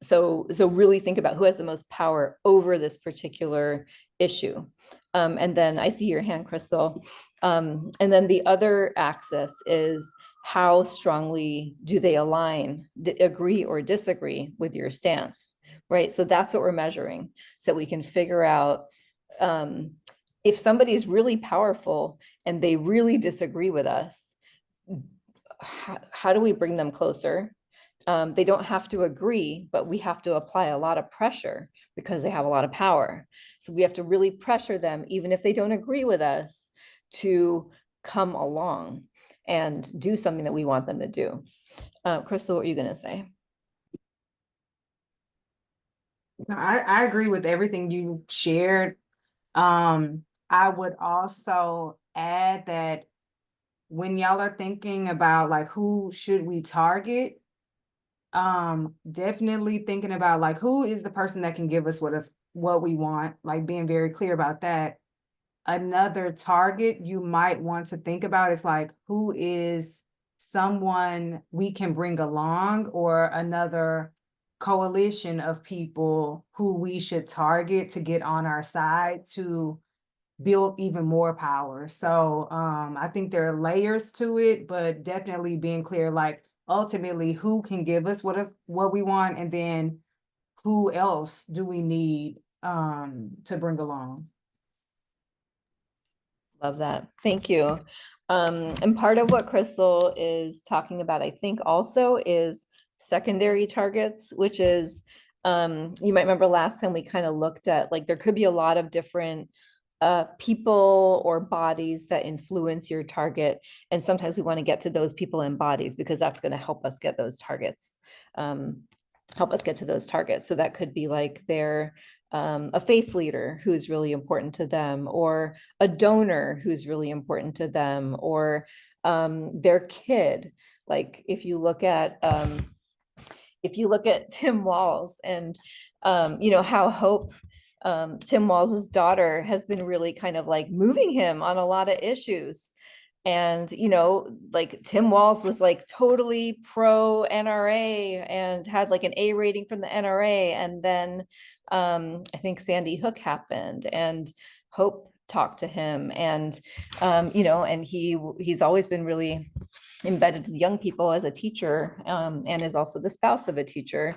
so really think about who has the most power over this particular issue. And then I see your hand, Crystal. And then the other axis is how strongly do they align, agree or disagree with your stance, right? So that's what we're measuring, so we can figure out if somebody's really powerful and they really disagree with us, how do we bring them closer? They don't have to agree, but we have to apply a lot of pressure because they have a lot of power. So we have to really pressure them, even if they don't agree with us, to come along and do something that we want them to do. Crystal, what are you going to say? I agree with everything you shared. I would also add that when y'all are thinking about like who should we target, definitely thinking about like who is the person that can give us what we want, like being very clear about that. another target you might want to think about is like, who is someone we can bring along, or another coalition of people who we should target to get on our side to build even more power. So I think there are layers to it, but definitely being clear, like ultimately who can give us what we want, and then who else do we need to bring along. Love that. Thank you. And part of what Crystal is talking about, I think also is secondary targets, which is, you might remember last time we kind of looked at, like, there could be a lot of different people or bodies that influence your target. And sometimes we want to get to those people and bodies because that's going to help us get those targets, help us get to those targets. So that could be like their a faith leader who's really important to them, or a donor who's really important to them, or their kid. Like if you look at Tim Walz and how Hope, Tim Walz's daughter, has been really kind of like moving him on a lot of issues. And, like Tim Walz was like totally pro NRA and had like an A rating from the NRA. And then I think Sandy Hook happened and Hope talked to him, and, and he's always been really embedded with young people as a teacher, and is also the spouse of a teacher.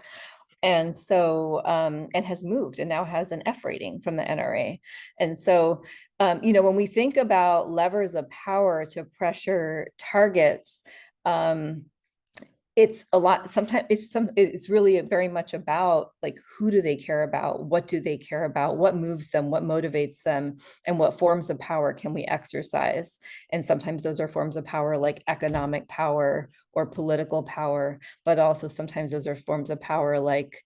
And so, and has moved and now has an F rating from the NRA. And so, when we think about levers of power to pressure targets, it's a lot. Sometimes it's really very much about like, who do they care about? What do they care about? What moves them? What motivates them? And what forms of power can we exercise? And sometimes those are forms of power like economic power or political power, but also sometimes those are forms of power like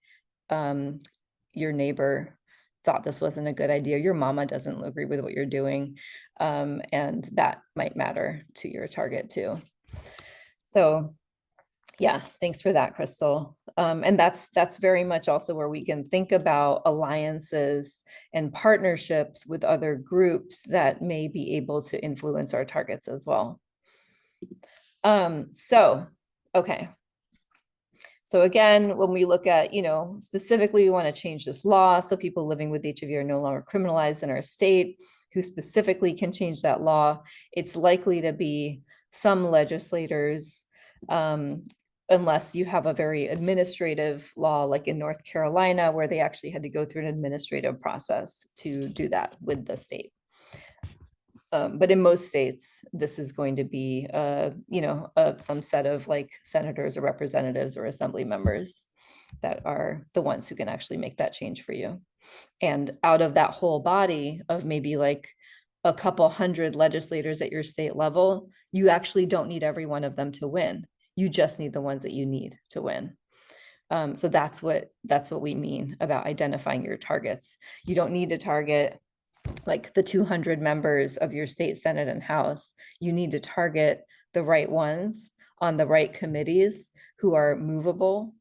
your neighbor thought this wasn't a good idea. Your mama doesn't agree with what you're doing. And that might matter to your target too. So yeah, thanks for that, Crystal. And that's very much also where we can think about alliances and partnerships with other groups that may be able to influence our targets as well. Okay. So again, when we look at, specifically we want to change this law so people living with HIV are no longer criminalized in our state. Who specifically can change that law? It's likely to be some legislators, unless you have a very administrative law, like in North Carolina, where they actually had to go through an administrative process to do that with the state. But in most states, this is going to be, some set of like senators or representatives or assembly members that are the ones who can actually make that change for you. And out of that whole body of maybe like a couple hundred legislators at your state level, you actually don't need every one of them to win. You just need the ones that you need to win. So that's what we mean about identifying your targets. You don't need to target like the 200 members of your state Senate and House. You need to target the right ones on the right committees who are movable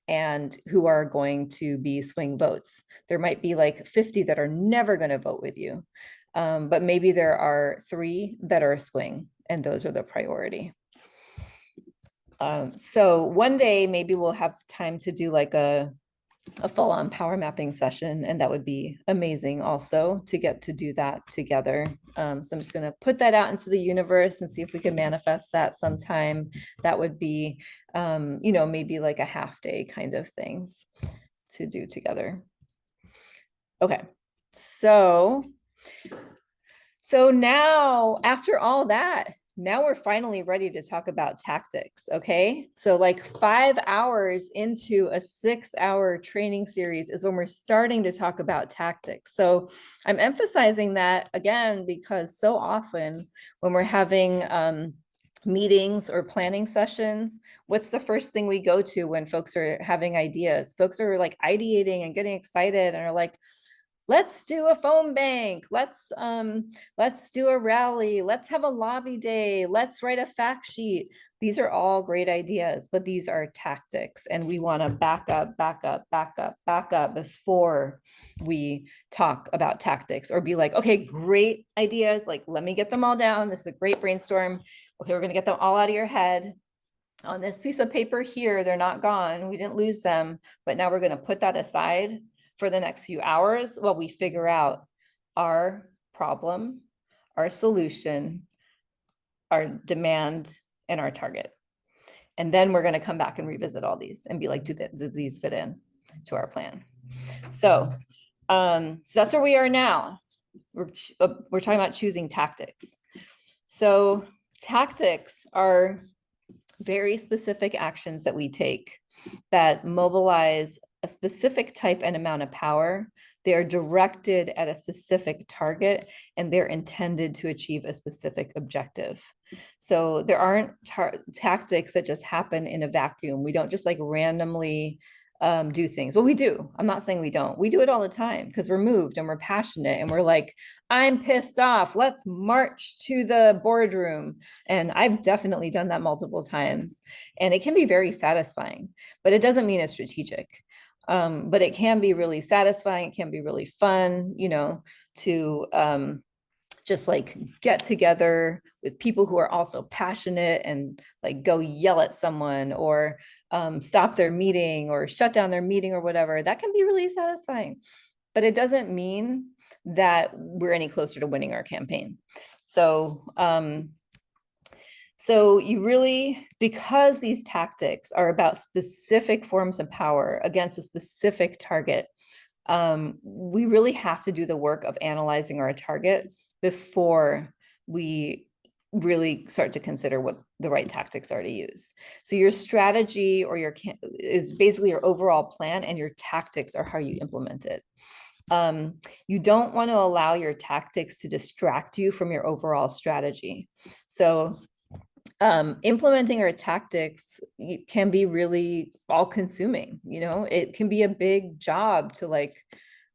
and who are going to be swing votes. There might be like 50 that are never going to vote with you, but maybe there are 3 that are a swing, and those are the priority. So one day maybe we'll have time to do like a full-on power mapping session, and that would be amazing also to get to do that together. So I'm just going to put that out into the universe and see if we can manifest that sometime. That would be, maybe like a half day kind of thing to do together. Okay, so now after all that, now we're finally ready to talk about tactics, okay? So like 5 hours into a 6-hour training series is when we're starting to talk about tactics. So I'm emphasizing that again, because so often when we're having meetings or planning sessions, what's the first thing we go to when folks are having ideas? Folks are like ideating and getting excited and are like, let's do a phone bank, let's do a rally, let's have a lobby day, let's write a fact sheet. These are all great ideas, but these are tactics, and we want to back up before we talk about tactics, or be like, okay, great ideas, like let me get them all down, this is a great brainstorm, okay, we're going to get them all out of your head on this piece of paper here. They're not gone, we didn't lose them, but now we're going to put that aside for the next few hours while we figure out our problem, our solution, our demand, and our target. And then we're going to come back and revisit all these and be like, do these fit in to our plan? So that's where we are now. We're talking about choosing tactics. So tactics are very specific actions that we take that mobilize a specific type and amount of power. They're directed at a specific target, and they're intended to achieve a specific objective. So there aren't tactics that just happen in a vacuum. We don't just like randomly do things. Well, we do. I'm not saying we don't. We do it all the time because we're moved and we're passionate and we're like, I'm pissed off. Let's march to the boardroom. And I've definitely done that multiple times. And it can be very satisfying, but it doesn't mean it's strategic. But it can be really satisfying. It can be really fun, you know, to just like get together with people who are also passionate and like go yell at someone, or stop their meeting or shut down their meeting or whatever. That can be really satisfying, but it doesn't mean that we're any closer to winning our campaign. So you really, because these tactics are about specific forms of power against a specific target, we really have to do the work of analyzing our target before we really start to consider what the right tactics are to use. So your strategy or is basically your overall plan, and your tactics are how you implement it. You don't want to allow your tactics to distract you from your overall strategy. So implementing our tactics can be really all-consuming. You know, it can be a big job to like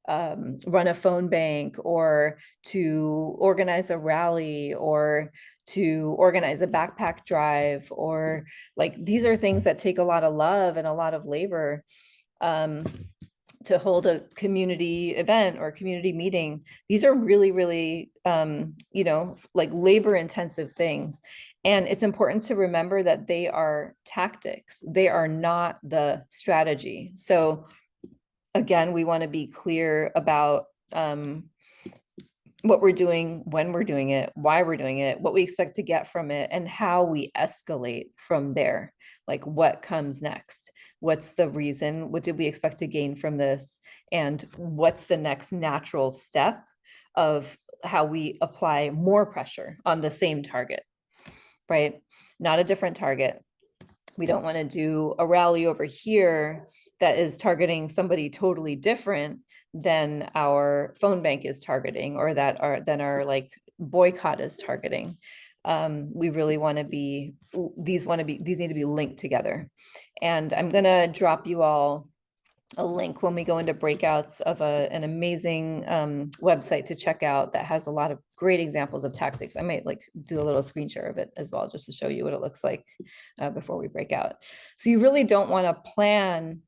run a phone bank, or to organize a rally, or to organize a backpack drive, or like these are things that take a lot of love and a lot of labor. To hold a community event or community meeting, these are really, really, you know, like labor intensive things. And it's important to remember that they are tactics. They are not the strategy. So again, we want to be clear about what we're doing, when we're doing it, why we're doing it, what we expect to get from it, and how we escalate from there. Like what comes next? What's the reason? What did we expect to gain from this? And what's the next natural step of how we apply more pressure on the same target, right? Not a different target. We don't want to do a rally over here that is targeting somebody totally different than our phone bank is targeting, or than our like boycott is targeting. We really want to be, these need to be linked together. And I'm going to drop you all a link when we go into breakouts of an amazing website to check out that has a lot of great examples of tactics. I might like do a little screen share of it as well, just to show you what it looks like before we break out. So you really don't want to plan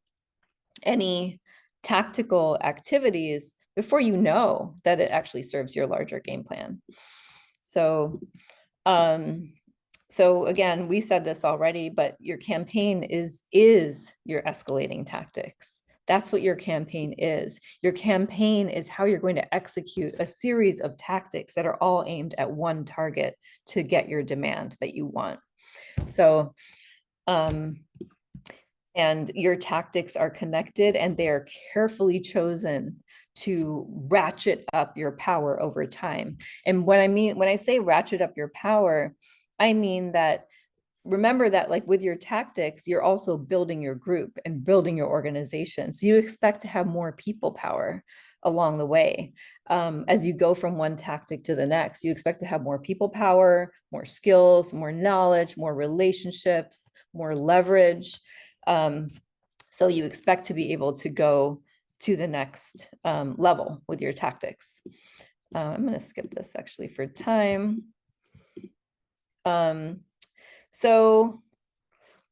any tactical activities before you know that it actually serves your larger game plan. So again, we said this already, but your campaign is your escalating tactics. That's what your campaign is. Your campaign is how you're going to execute a series of tactics that are all aimed at one target to get your demand that you want. So, and your tactics are connected, and they are carefully chosen to ratchet up your power over time. And what I mean, when I say ratchet up your power, I mean that, remember that like with your tactics, you're also building your group and building your organization. So you expect to have more people power along the way. As you go from one tactic to the next, you expect to have more people power, more skills, more knowledge, more relationships, more leverage. So you expect to be able to go to the next level with your tactics. I'm going to skip this actually for time. So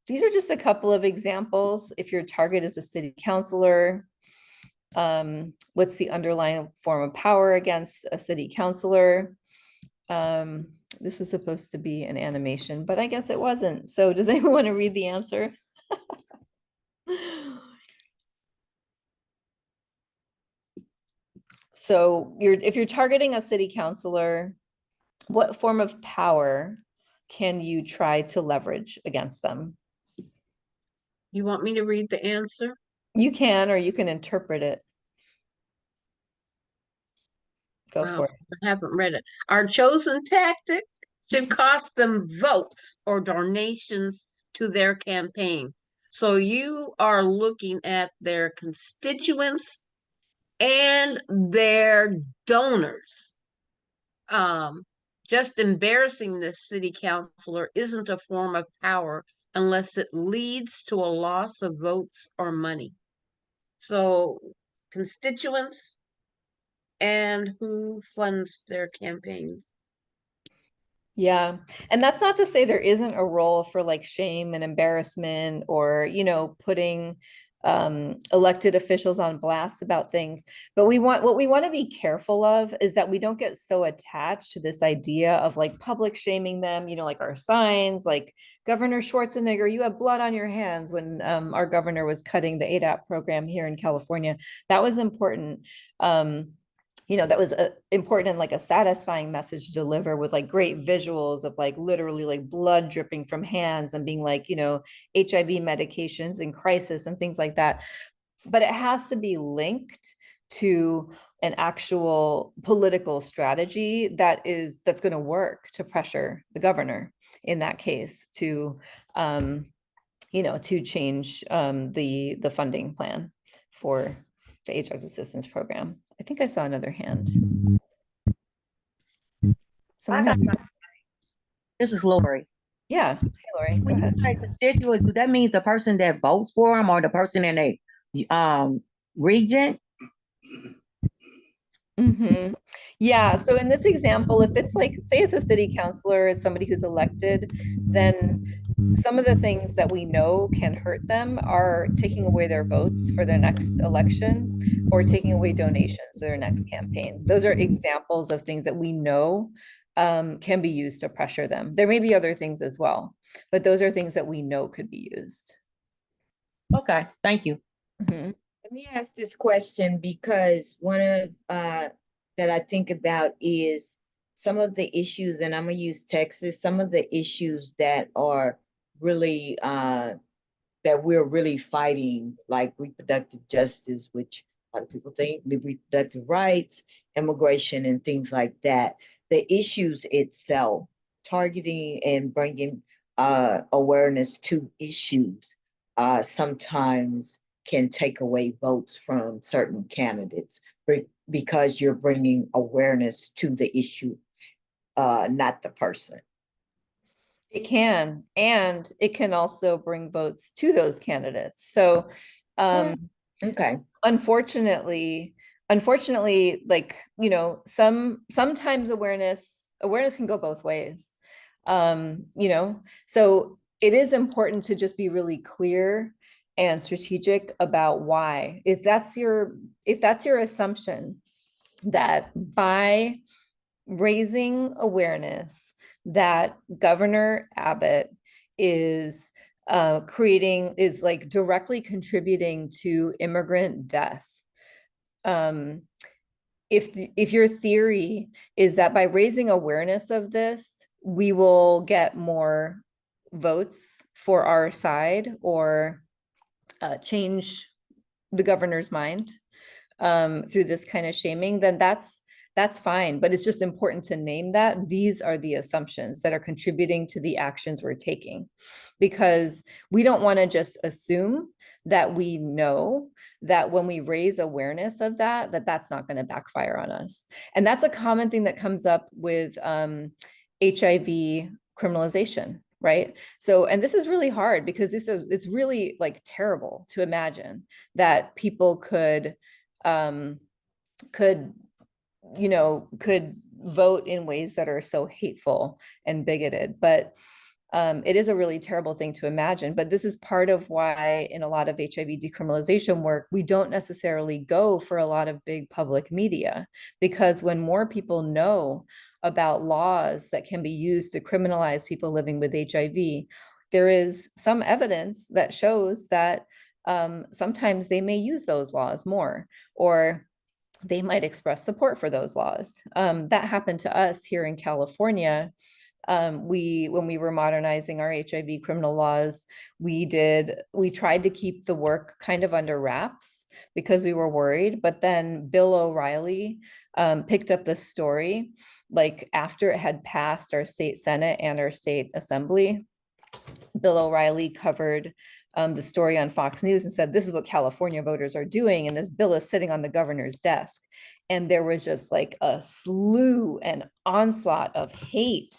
these are just a couple of examples. If your target is a city councilor, what's the underlying form of power against a city councilor? This was supposed to be an animation, but I guess it wasn't. So does anyone want to read the answer? So if you're targeting a city councilor, what form of power can you try to leverage against them? You want me to read the answer? You can, or you can interpret it. Go Well, for it. I haven't read it. Our chosen tactic should cost them votes or donations to their campaign. So you are looking at their constituents and their donors. Just embarrassing this city councilor isn't a form of power unless it leads to a loss of votes or money. So constituents and who funds their campaigns. Yeah. And that's not to say there isn't a role for like shame and embarrassment or, putting elected officials on blast about things. But what we want to be careful of is that we don't get so attached to this idea of like public shaming them, like our signs, like Governor Schwarzenegger, you have blood on your hands when our governor was cutting the ADAP program here in California. That was important. That was important and like a satisfying message to deliver with like great visuals of like literally like blood dripping from hands and being like, HIV medications in crisis and things like that. But it has to be linked to an actual political strategy that's going to work to pressure the governor in that case to change the funding plan for the HIV assistance program. I think I saw another hand. This is Lori. Yeah, hey Lori, go When you ahead. say constituents, do that mean the person that votes for them or the person in a region? Yeah, so in this example, if it's like, say it's a city councilor, it's somebody who's elected, then some of the things that we know can hurt them are taking away their votes for their next election or taking away donations to their next campaign. Those are examples of things that we know can be used to pressure them. There may be other things as well, but those are things that we know could be used. Okay, thank you. Let me ask this question because one of that I think about is some of the issues, and I'm gonna use Texas, some of the issues that are really that we're really fighting, like reproductive justice, which a lot of people think reproductive rights, immigration, and things like that. The issues itself, targeting and bringing awareness to issues sometimes can take away votes from certain candidates because you're bringing awareness to the issue, not the person. It can, and it can also bring votes to those candidates. So, okay. Unfortunately, like, sometimes awareness can go both ways. So it is important to just be really clear and strategic about why. If that's your assumption that by raising awareness that Governor Abbott is directly contributing to immigrant death. If your theory is that by raising awareness of this, we will get more votes for our side or change the governor's mind through this kind of shaming, then that's fine. But it's just important to name that these are the assumptions that are contributing to the actions we're taking, because we don't want to just assume that we know that when we raise awareness of that's not going to backfire on us. And that's a common thing that comes up with HIV criminalization, right? So, and this is really hard because it's really like terrible to imagine that people could could vote in ways that are so hateful and bigoted. But it is a really terrible thing to imagine. But this is part of why in a lot of HIV decriminalization work, we don't necessarily go for a lot of big public media, because when more people know about laws that can be used to criminalize people living with HIV, there is some evidence that shows that sometimes they may use those laws more, or they might express support for those laws. That happened to us here in California. When we were modernizing our HIV criminal laws, we tried to keep the work kind of under wraps because we were worried. But then Bill O'Reilly picked up the story like after it had passed our state Senate and our state assembly. Bill O'Reilly covered the story on Fox News and said, this is what California voters are doing. And this bill is sitting on the governor's desk. And there was just like a slew and onslaught of hate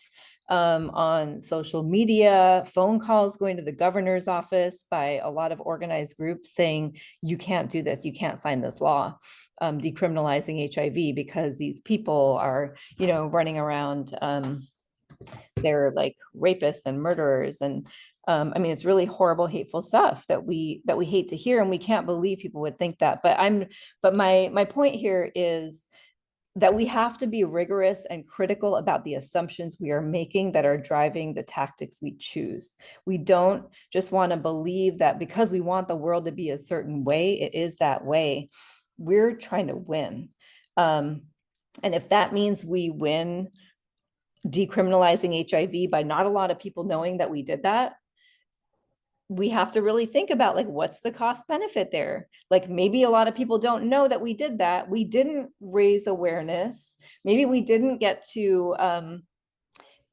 on social media, phone calls going to the governor's office by a lot of organized groups saying, you can't do this, you can't sign this law decriminalizing HIV because these people are, running around, they're like rapists and murderers. And I mean, it's really horrible, hateful stuff that we hate to hear, and we can't believe people would think that. But my point here is that we have to be rigorous and critical about the assumptions we are making that are driving the tactics we choose. We don't just want to believe that because we want the world to be a certain way, it is that way. We're trying to win. And if that means we win decriminalizing HIV by not a lot of people knowing that we did that, we have to really think about like, what's the cost benefit there? Like maybe a lot of people don't know that we did that. We didn't raise awareness. Maybe we didn't get to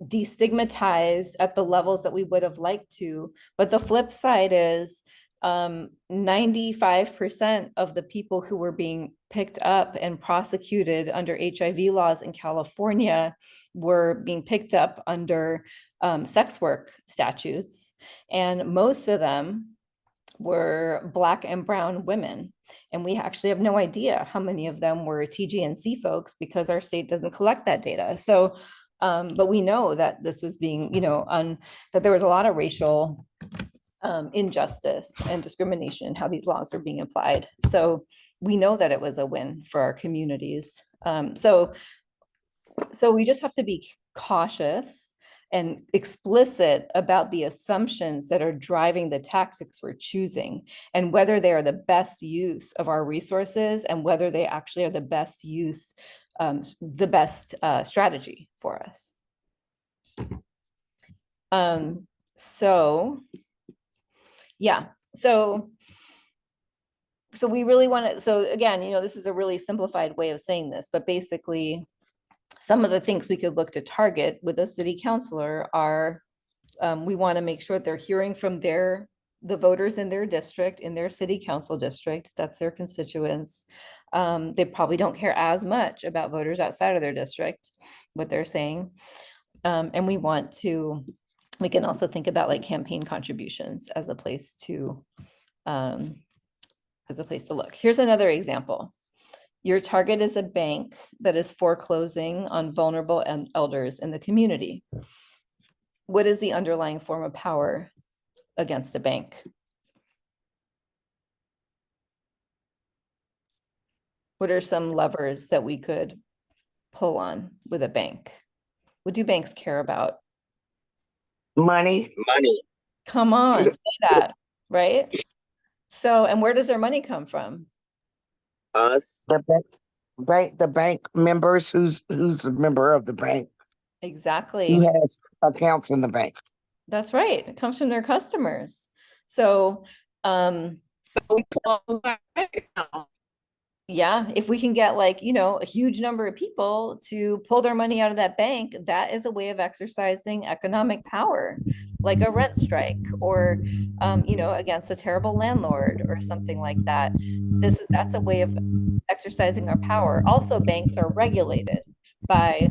destigmatize at the levels that we would have liked to. But the flip side is 95% of the people who were being picked up and prosecuted under HIV laws in California were being picked up under sex work statutes. And most of them were Black and brown women. And we actually have no idea how many of them were TGNC folks because our state doesn't collect that data. So, but we know that this was being, that there was a lot of racial injustice and discrimination in how these laws are being applied. So we know that it was a win for our communities. So we just have to be cautious and explicit about the assumptions that are driving the tactics we're choosing, and whether they are the best use of our resources and whether they actually are the best use, the best strategy for us. Yeah, so we really want to, so again, this is a really simplified way of saying this, but basically some of the things we could look to target with a city councilor are, we want to make sure they're hearing from the voters in their district, in their city council district, that's their constituents. They probably don't care as much about voters outside of their district, what they're saying. And we can also think about like campaign contributions as a place to look. Here's another example. Your target is a bank that is foreclosing on vulnerable elders in the community. What is the underlying form of power against a bank? What are some levers that we could pull on with a bank? What do banks care about? Money. Come on, say that, right? So, and where does their money come from? Us. The bank members, who's a member of the bank, Exactly. who has accounts in the bank. That's right. It comes from their customers. So, We close our bank accounts. yeah, if we can get like, a huge number of people to pull their money out of that bank, that is a way of exercising economic power, like a rent strike or, against a terrible landlord or something like that. That's a way of exercising our power. Also, banks are regulated by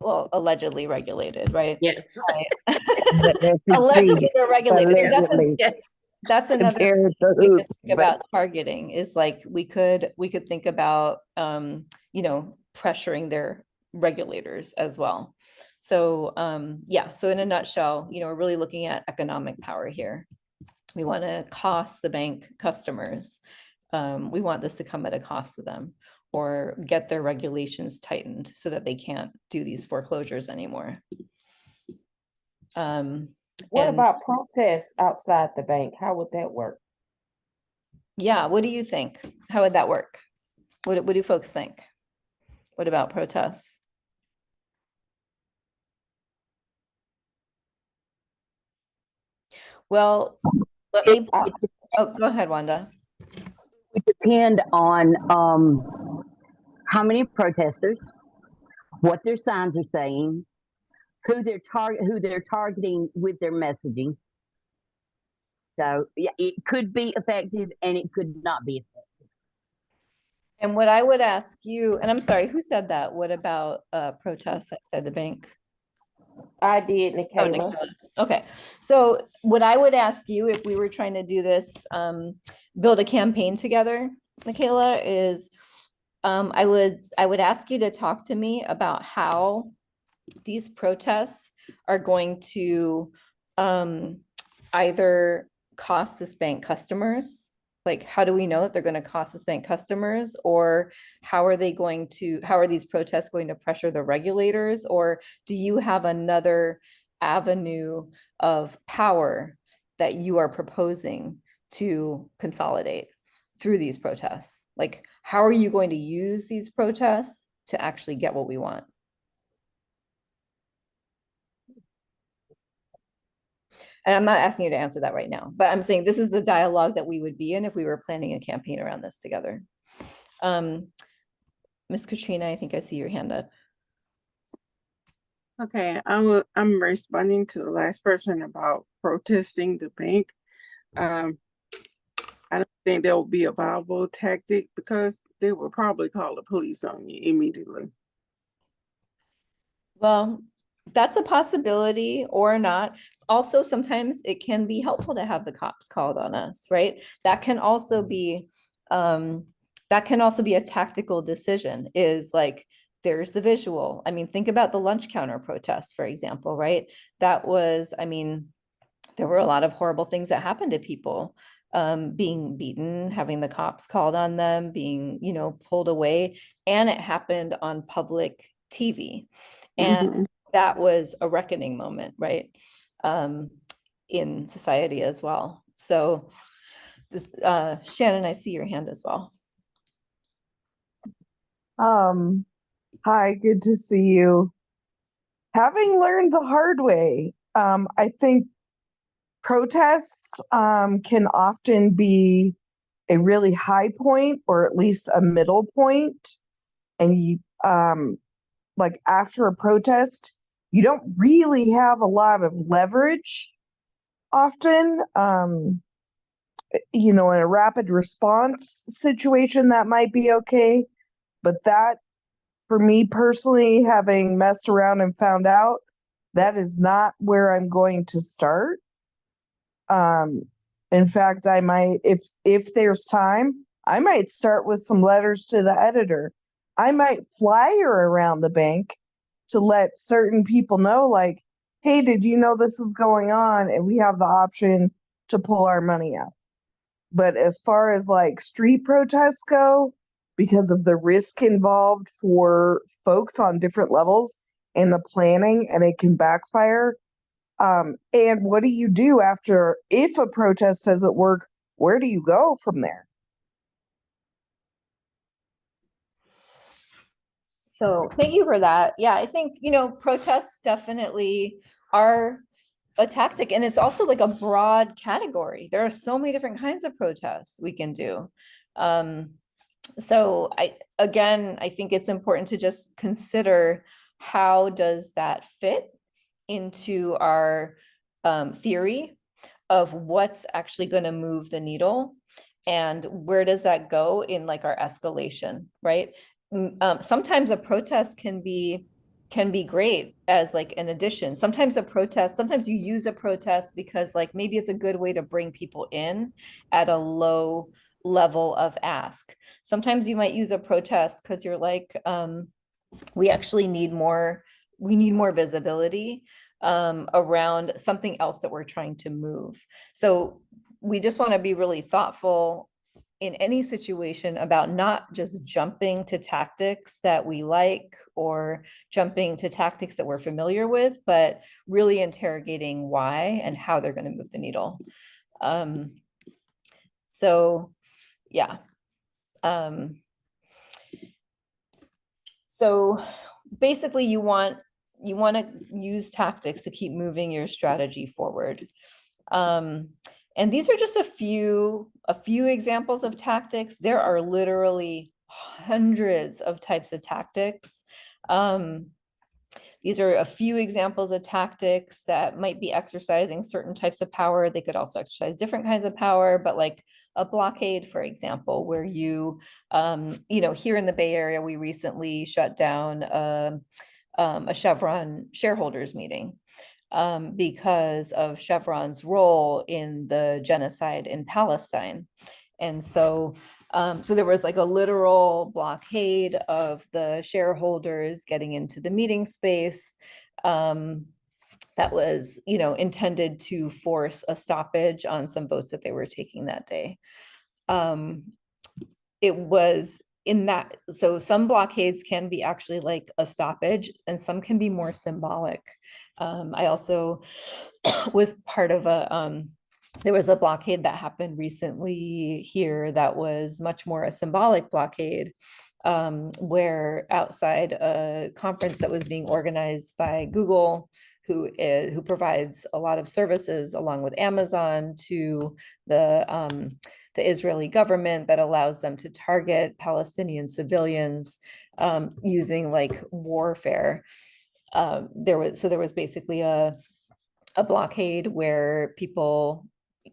well, allegedly regulated, right? Yes. That's Allegedly repeat, they're regulated. So allegedly. that's another There is the we could hoops, think but about targeting is like we could think about you know, pressuring their regulators as well. So yeah, so in a nutshell, you know, we're really looking at economic power here. We want to cost the bank customers. We want this to come at a cost to them, or get their regulations tightened so that they can't do these foreclosures anymore. What And about protests outside the bank? How would that work? yeah, what do you think? How would that work? What do folks think? What about protests? Well, let me, oh, go ahead, Wanda. It depend on how many protesters, what their signs are saying, who they're targeting with their messaging. So yeah, it could be effective and it could not be effective. And what I would ask you, and I'm sorry, who said that? What about protests outside the bank? I did, Oh, Nikayla. Nikayla. Okay, so what I would ask you if we were trying to do this, build a campaign together, Nikayla, is I would ask you to talk to me about how these protests are going to either cost this bank customers. Like, how do we know that they're going to cost this bank customers? Or how are these protests going to pressure the regulators? Or do you have another avenue of power that you are proposing to consolidate through these protests? Like, how are you going to use these protests to actually get what we want? And I'm not asking you to answer that right now, but I'm saying this is the dialogue that we would be in if we were planning a campaign around this together. Miss Katrina, I think I see your hand up. Okay, I'm responding to the last person about protesting the bank. I don't think that would be a viable tactic because they will probably call the police on you immediately. Well, that's a possibility or not. Also, sometimes it can be helpful to have the cops called on us, right? That can also be a tactical decision, is like, there's the visual. I mean, think about the lunch counter protests, for example, right? That was, I mean, there were a lot of horrible things that happened to people, being beaten, having the cops called on them, being, you know, pulled away, and it happened on public TV. And that was a reckoning moment, right? In society as well. So this, Shannon, I see your hand as well. Hi, good to see you. Having learned the hard way, I think protests can often be a really high point or at least a middle point. And you like after a protest, you don't really have a lot of leverage often. You know, in a rapid response situation, that might be okay. But that, for me personally, having messed around and found out, that is not where I'm going to start. In fact, I might, if there's time, I might start with some letters to the editor. I might flyer around the bank to let certain people know, like, hey, did you know this is going on? And we have the option to pull our money out. But as far as like street protests go, because of the risk involved for folks on different levels and the planning, and it can backfire. And what do you do after, if a protest doesn't work, where do you go from there? So thank you for that. Yeah, I think, you know, protests definitely are a tactic, and it's also like a broad category. There are so many different kinds of protests we can do. So I think it's important to just consider, how does that fit into our theory of what's actually going to move the needle, and where does that go in like our escalation, right? Sometimes a protest can be can be great as like an addition. Sometimes a protest, sometimes you use a protest because like maybe it's a good way to bring people in at a low level of ask. Sometimes you might use a protest because you're like, we actually need more, we need more visibility around something else that we're trying to move. So we just want to be really thoughtful in any situation about not just jumping to tactics that we like or jumping to tactics that we're familiar with, but really interrogating why and how they're going to move the needle. So yeah. So basically you want to use tactics to keep moving your strategy forward. And these are just a few examples of tactics. There are literally hundreds of types of tactics. These are a few examples of tactics that might be exercising certain types of power. They could also exercise different kinds of power, but like a blockade, for example, where you know, here in the Bay Area, we recently shut down a Chevron shareholders meeting because of Chevron's role in the genocide in Palestine. And so so there was like a literal blockade of the shareholders getting into the meeting space that was, you know, intended to force a stoppage on some votes that they were taking that day. It was in that, so some blockades can be actually like a stoppage and some can be more symbolic. I also was part of a there was a blockade that happened recently here that was much more a symbolic blockade, where outside a conference that was being organized by Google, who provides a lot of services along with Amazon to the Israeli government that allows them to target Palestinian civilians using like warfare. There was basically a blockade where people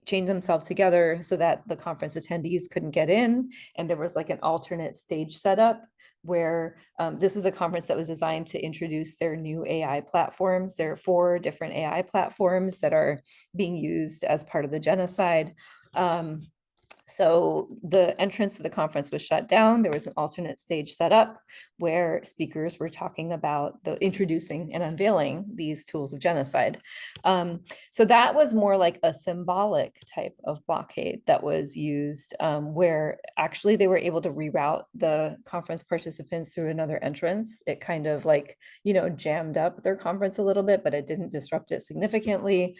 chained themselves together so that the conference attendees couldn't get in. And there was like an alternate stage setup where this was a conference that was designed to introduce their new AI platforms. There are 4 different AI platforms that are being used as part of the genocide. So the entrance to the conference was shut down. There was an alternate stage set up where speakers were talking about introducing and unveiling these tools of genocide. So that was more like a symbolic type of blockade that was used, where actually they were able to reroute the conference participants through another entrance. It kind of like, you know, jammed up their conference a little bit, but it didn't disrupt it significantly.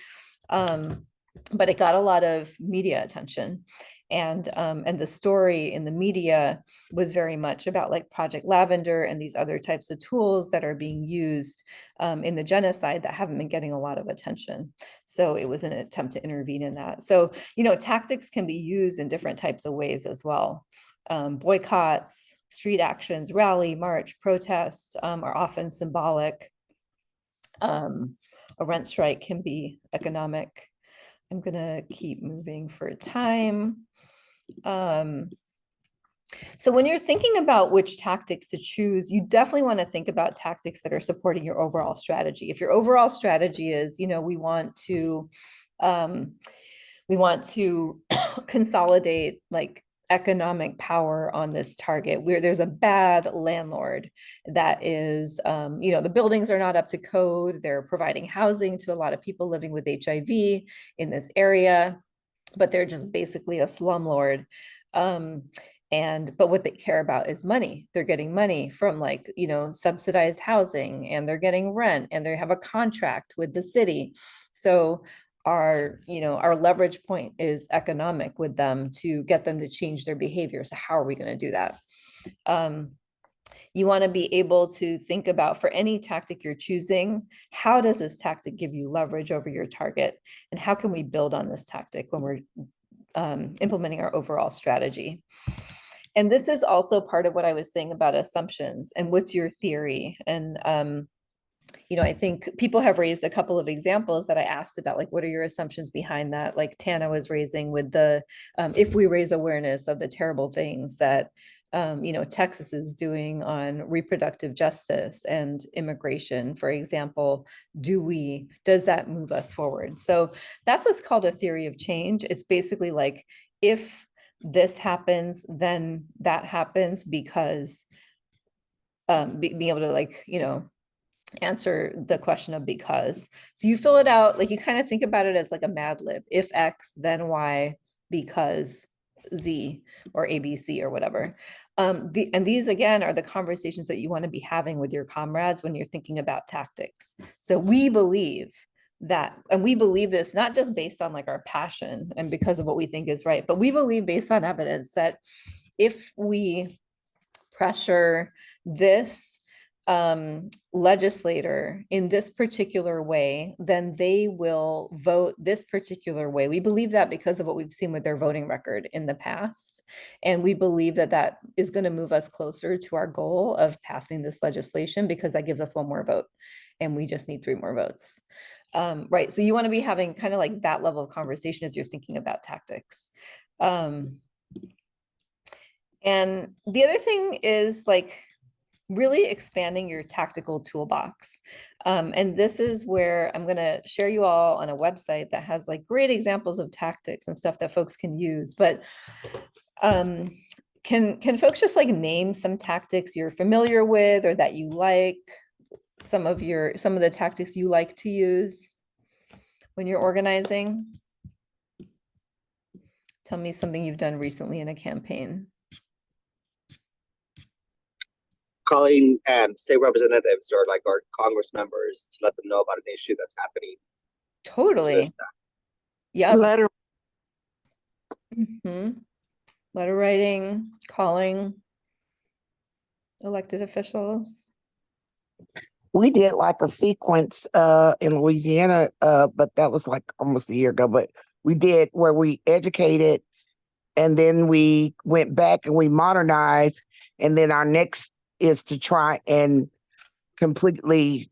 But it got a lot of media attention. And the story in the media was very much about like Project Lavender and these other types of tools that are being used in the genocide that haven't been getting a lot of attention. So it was an attempt to intervene in that. So, you know, tactics can be used in different types of ways as well. Boycotts, street actions, rally, march, protest are often symbolic. A rent strike can be economic. I'm gonna keep moving for time. So when you're thinking about which tactics to choose, you definitely want to think about tactics that are supporting your overall strategy. If your overall strategy is, you know, we want to consolidate like economic power on this target, where there's a bad landlord that is, you know, the buildings are not up to code. They're providing housing to a lot of people living with HIV in this area, but they're just basically a slumlord. But what they care about is money. They're getting money from like, you know, subsidized housing, and they're getting rent, and they have a contract with the city. So our leverage point is economic with them to get them to change their behavior. So how are we going to do that? You want to be able to think about, for any tactic you're choosing, how does this tactic give you leverage over your target? And how can we build on this tactic when we're implementing our overall strategy? And this is also part of what I was saying about assumptions and what's your theory. And I think people have raised a couple of examples that I asked about, like, what are your assumptions behind that? Like Tana was raising with the, if we raise awareness of the terrible things that, Texas is doing on reproductive justice and immigration, for example, does that move us forward? So that's what's called a theory of change. It's basically like, if this happens, then that happens, because being able to, like, answer the question of because. So you fill it out, like, you kind of think about it as like a Mad Lib. If X, then Y, because Z, or ABC, or whatever. And these, again, are the conversations that you want to be having with your comrades when you're thinking about tactics. So we believe that, and we believe this not just based on like our passion and because of what we think is right, but we believe based on evidence that if we pressure this legislator in this particular way, then they will vote this particular way. We believe that because of what we've seen with their voting record in the past. And we believe that that is going to move us closer to our goal of passing this legislation, because that gives us one more vote and we just need 3 more votes. Right. So you want to be having kind of like that level of conversation as you're thinking about tactics. And the other thing is like really expanding your tactical toolbox. And this is where I'm going to share you all on a website that has like great examples of tactics and stuff that folks can use. But can folks just like name some tactics you're familiar with or that you like, some of the tactics you like to use when you're organizing? Tell me something you've done recently in a campaign. Calling state representatives or like our Congress members to let them know about an issue that's happening. Totally. Yeah. Letter. Letter writing, calling elected officials. We did like a sequence in Louisiana, but that was like almost a year ago. But we did where we educated, and then we went back and we modernized, and then our next is to try and completely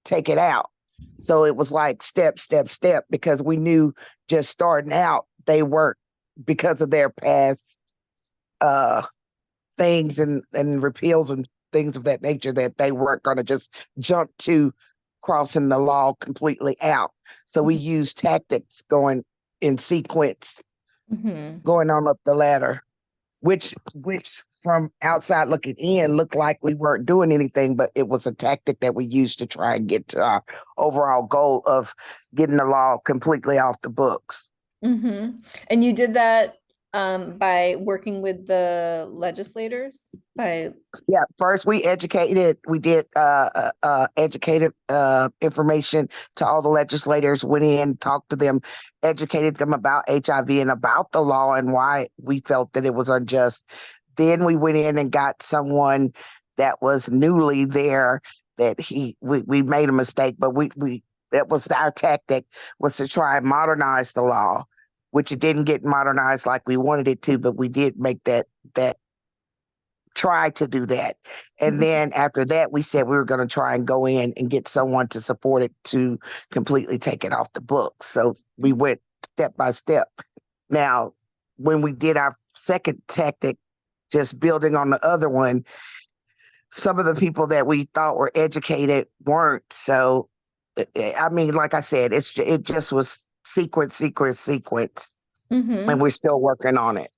take it out. So it was like step, because we knew just starting out, they weren't, because of their past things and repeals and things of that nature, that they weren't going to just jump to crossing the law completely out. So we used tactics going in sequence, going on up the ladder, which from outside looking in looked like we weren't doing anything, but it was a tactic that we used to try and get to our overall goal of getting the law completely off the books. And you did that by working with the legislators? Yeah, first we did educated information to all the legislators, went in, talked to them, educated them about HIV and about the law and why we felt that it was unjust. Then we went in and got someone that was newly there, that we made a mistake, but we that was our tactic, was to try and modernize the law, which it didn't get modernized like we wanted it to, but we did make that try to do that. And then after that, we said we were going to try and go in and get someone to support it to completely take it off the books. So we went step by step. Now, when we did our second tactic, just building on the other one, some of the people that we thought were educated weren't. So, I mean, like I said, it just was sequence. And we're still working on it.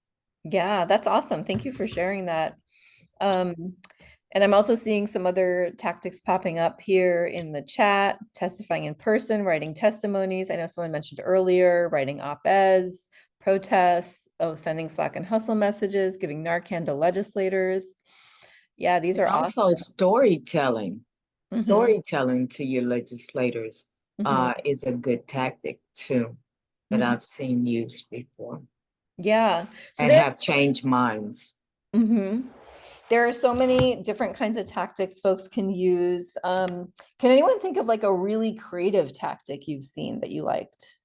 Yeah, that's awesome. Thank you for sharing that. And I'm also seeing some other tactics popping up here in the chat: testifying in person, writing testimonies. I know someone mentioned earlier, writing op-eds, protests, sending Slack and Hustle messages, giving Narcan to legislators. Yeah, these are also awesome. storytelling. Storytelling to your legislators is a good tactic too, that I've seen used before. Yeah. So and have changed minds. There are so many different kinds of tactics folks can use. Can anyone think of like a really creative tactic you've seen that you liked?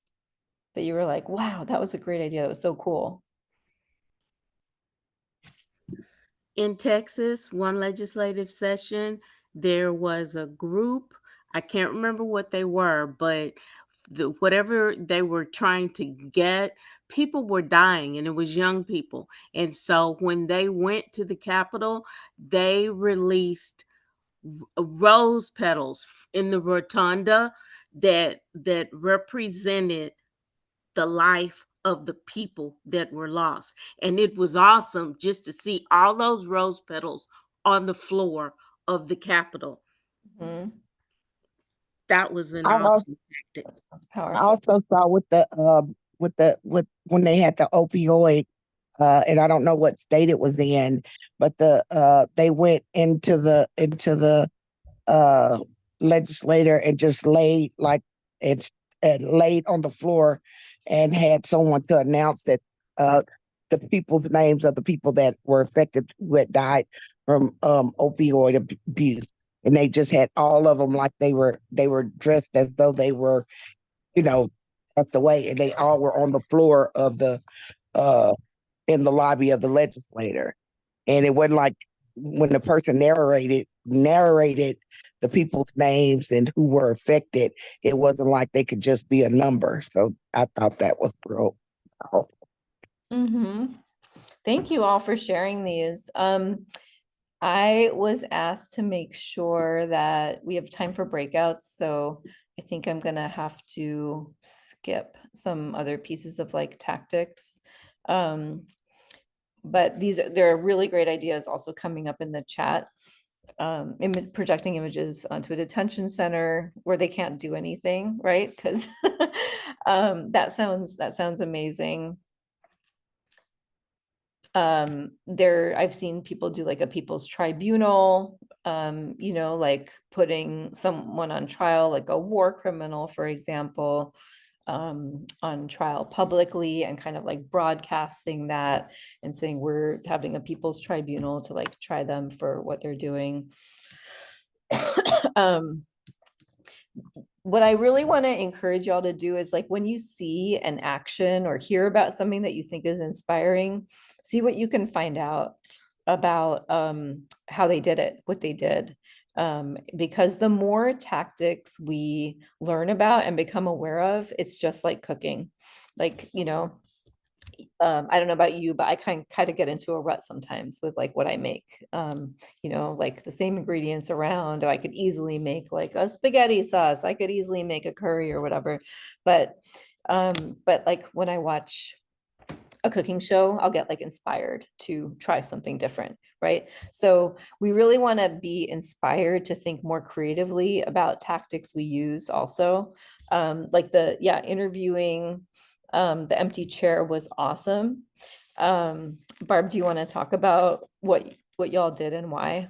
That you were like, wow, that was a great idea. That was so cool. In Texas, one legislative session, there was a group, I can't remember what they were, but whatever they were trying to get, people were dying, and it was young people. And so when they went to the Capitol, they released rose petals in the rotunda that represented the life of the people that were lost. And it was awesome just to see all those rose petals on the floor of the Capitol. Mhm. That was an I also awesome tactic. That's I powerful. also saw with when they had the opioid, and I don't know what state it was in, but they went into the uh legislator and just laid like it's laid on the floor and had someone to announce that the people's names of the people that were affected who had died from opioid abuse, and they just had all of them like they were dressed as though they were, you know, passed away, and they all were on the floor of the uh in the lobby of the legislator. And it wasn't like when the person narrated the people's names and who were affected, it wasn't like they could just be a number. So I thought that was real powerful. Mm-hmm. Thank you all for sharing these. I was asked to make sure that we have time for breakouts, so I think I'm gonna have to skip some other pieces of like tactics. But there are really great ideas also coming up in the chat. Projecting images onto a detention center where they can't do anything, right? Because that sounds amazing. I've seen people do like a people's tribunal, like putting someone on trial, like a war criminal, for example, on trial publicly, and kind of like broadcasting that and saying we're having a people's tribunal to like try them for what they're doing. What I really want to encourage y'all to do is like when you see an action or hear about something that you think is inspiring, see what you can find out about how they did it, what they did. Because the more tactics we learn about and become aware of, it's just like cooking. Like, I don't know about you, but I kind of get into a rut sometimes with like what I make. Like the same ingredients around, or I could easily make like a spaghetti sauce. I could easily make a curry or whatever. But like when I watch a cooking show, I'll get like inspired to try something different, right? So we really want to be inspired to think more creatively about tactics we use also. Like interviewing, the empty chair was awesome. Barb, do you want to talk about what y'all did and why?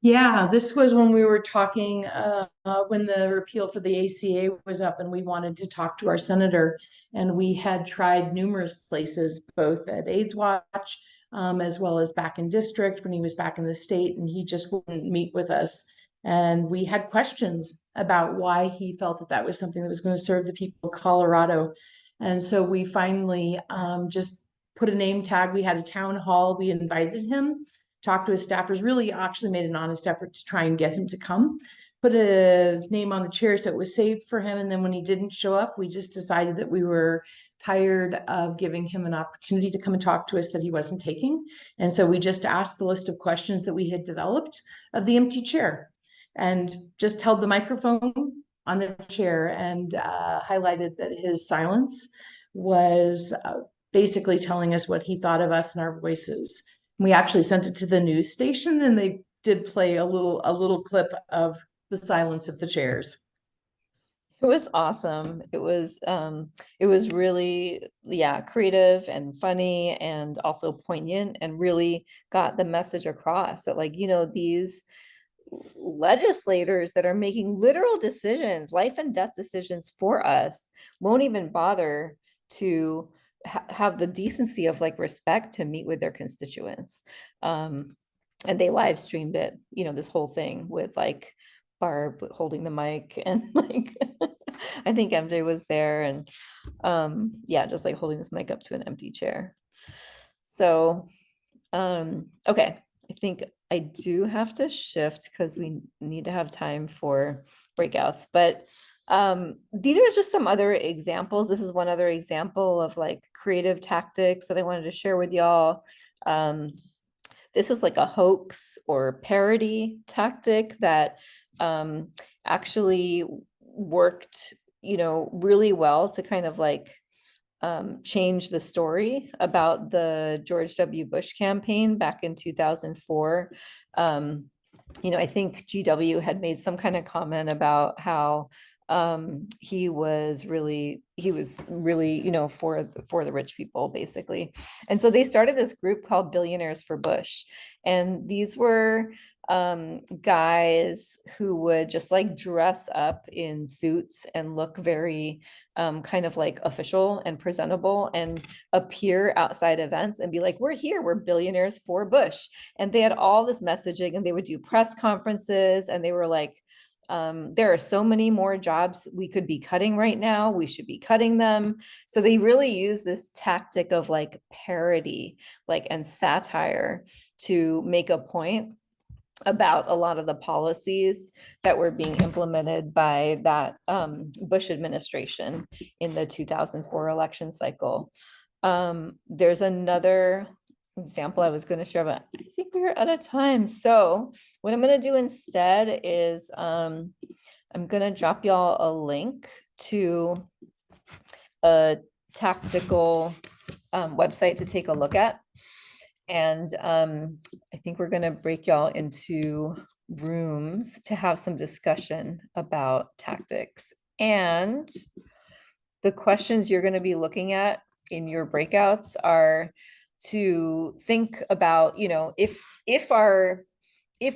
Yeah, this was when we were talking when the repeal for the ACA was up, and we wanted to talk to our senator. And we had tried numerous places, both at AIDS Watch as well as back in district when he was back in the state, and he just wouldn't meet with us. And we had questions about why he felt that that was something that was going to serve the people of Colorado. And so we finally just put a name tag. We had a town hall. We invited him, talked to his staffers, really actually made an honest effort to try and get him to come, put his name on the chair so it was saved for him. And then when he didn't show up, we just decided that we were tired of giving him an opportunity to come and talk to us that he wasn't taking. And so we just asked the list of questions that we had developed of the empty chair and just held the microphone on the chair and highlighted that his silence was basically telling us what he thought of us and our voices. We actually sent it to the news station, and they did play a little clip of the silence of the chairs. It was awesome. It was really, creative and funny and also poignant, and really got the message across that like, these legislators that are making literal decisions, life and death decisions for us, won't even bother to have the decency of like respect to meet with their constituents. And they live streamed it, this whole thing with like Barb holding the mic and like I think MJ was there, and just like holding this mic up to an empty chair. So okay, I think I do have to shift because we need to have time for breakouts, but these are just some other examples. This is one other example of like creative tactics that I wanted to share with y'all. This is like a hoax or parody tactic that actually worked, you know, really well to kind of like change the story about the George W. Bush campaign back in 2004. You know, I think GW had made some kind of comment about how he was really, you know, for the rich people, basically. And so they started this group called Billionaires for Bush. And these were guys who would just like dress up in suits and look very kind of like official and presentable and appear outside events and be like, we're here, we're billionaires for Bush. And they had all this messaging and they would do press conferences and they were like, there are so many more jobs we could be cutting right now. We should be cutting them. So they really use this tactic of like parody, like, and satire to make a point about a lot of the policies that were being implemented by that Bush administration in the 2004 election cycle. There's another example I was going to share, but I think we're out of time. So what I'm going to do instead is I'm going to drop y'all a link to a tactical website to take a look at. And I think we're going to break y'all into rooms to have some discussion about tactics. And the questions you're going to be looking at in your breakouts are to think about, you know, if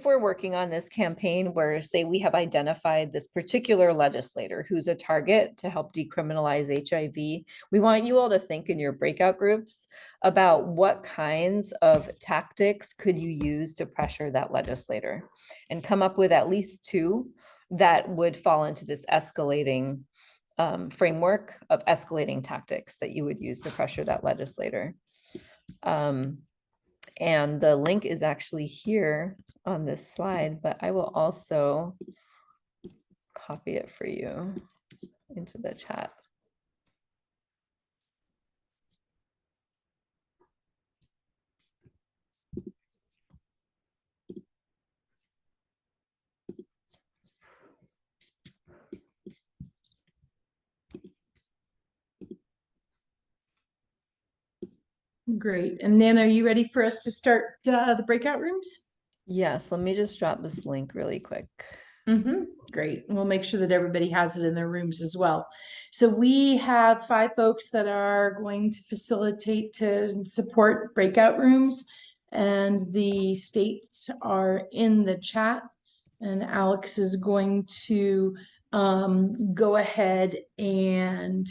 we're working on this campaign where, say, we have identified this particular legislator who's a target to help decriminalize HIV, we want you all to think in your breakout groups about what kinds of tactics could you use to pressure that legislator, and come up with at least 2 that would fall into this escalating framework of escalating tactics that you would use to pressure that legislator. And the link is actually here on this slide, but I will also copy it for you into the chat. Great. And Nana, are you ready for us to start the breakout rooms? Yes, let me just drop this link really quick. Great. We'll make sure that everybody has it in their rooms as well. So we have 5 folks that are going to facilitate to support breakout rooms, and the states are in the chat. And Alex is going to go ahead and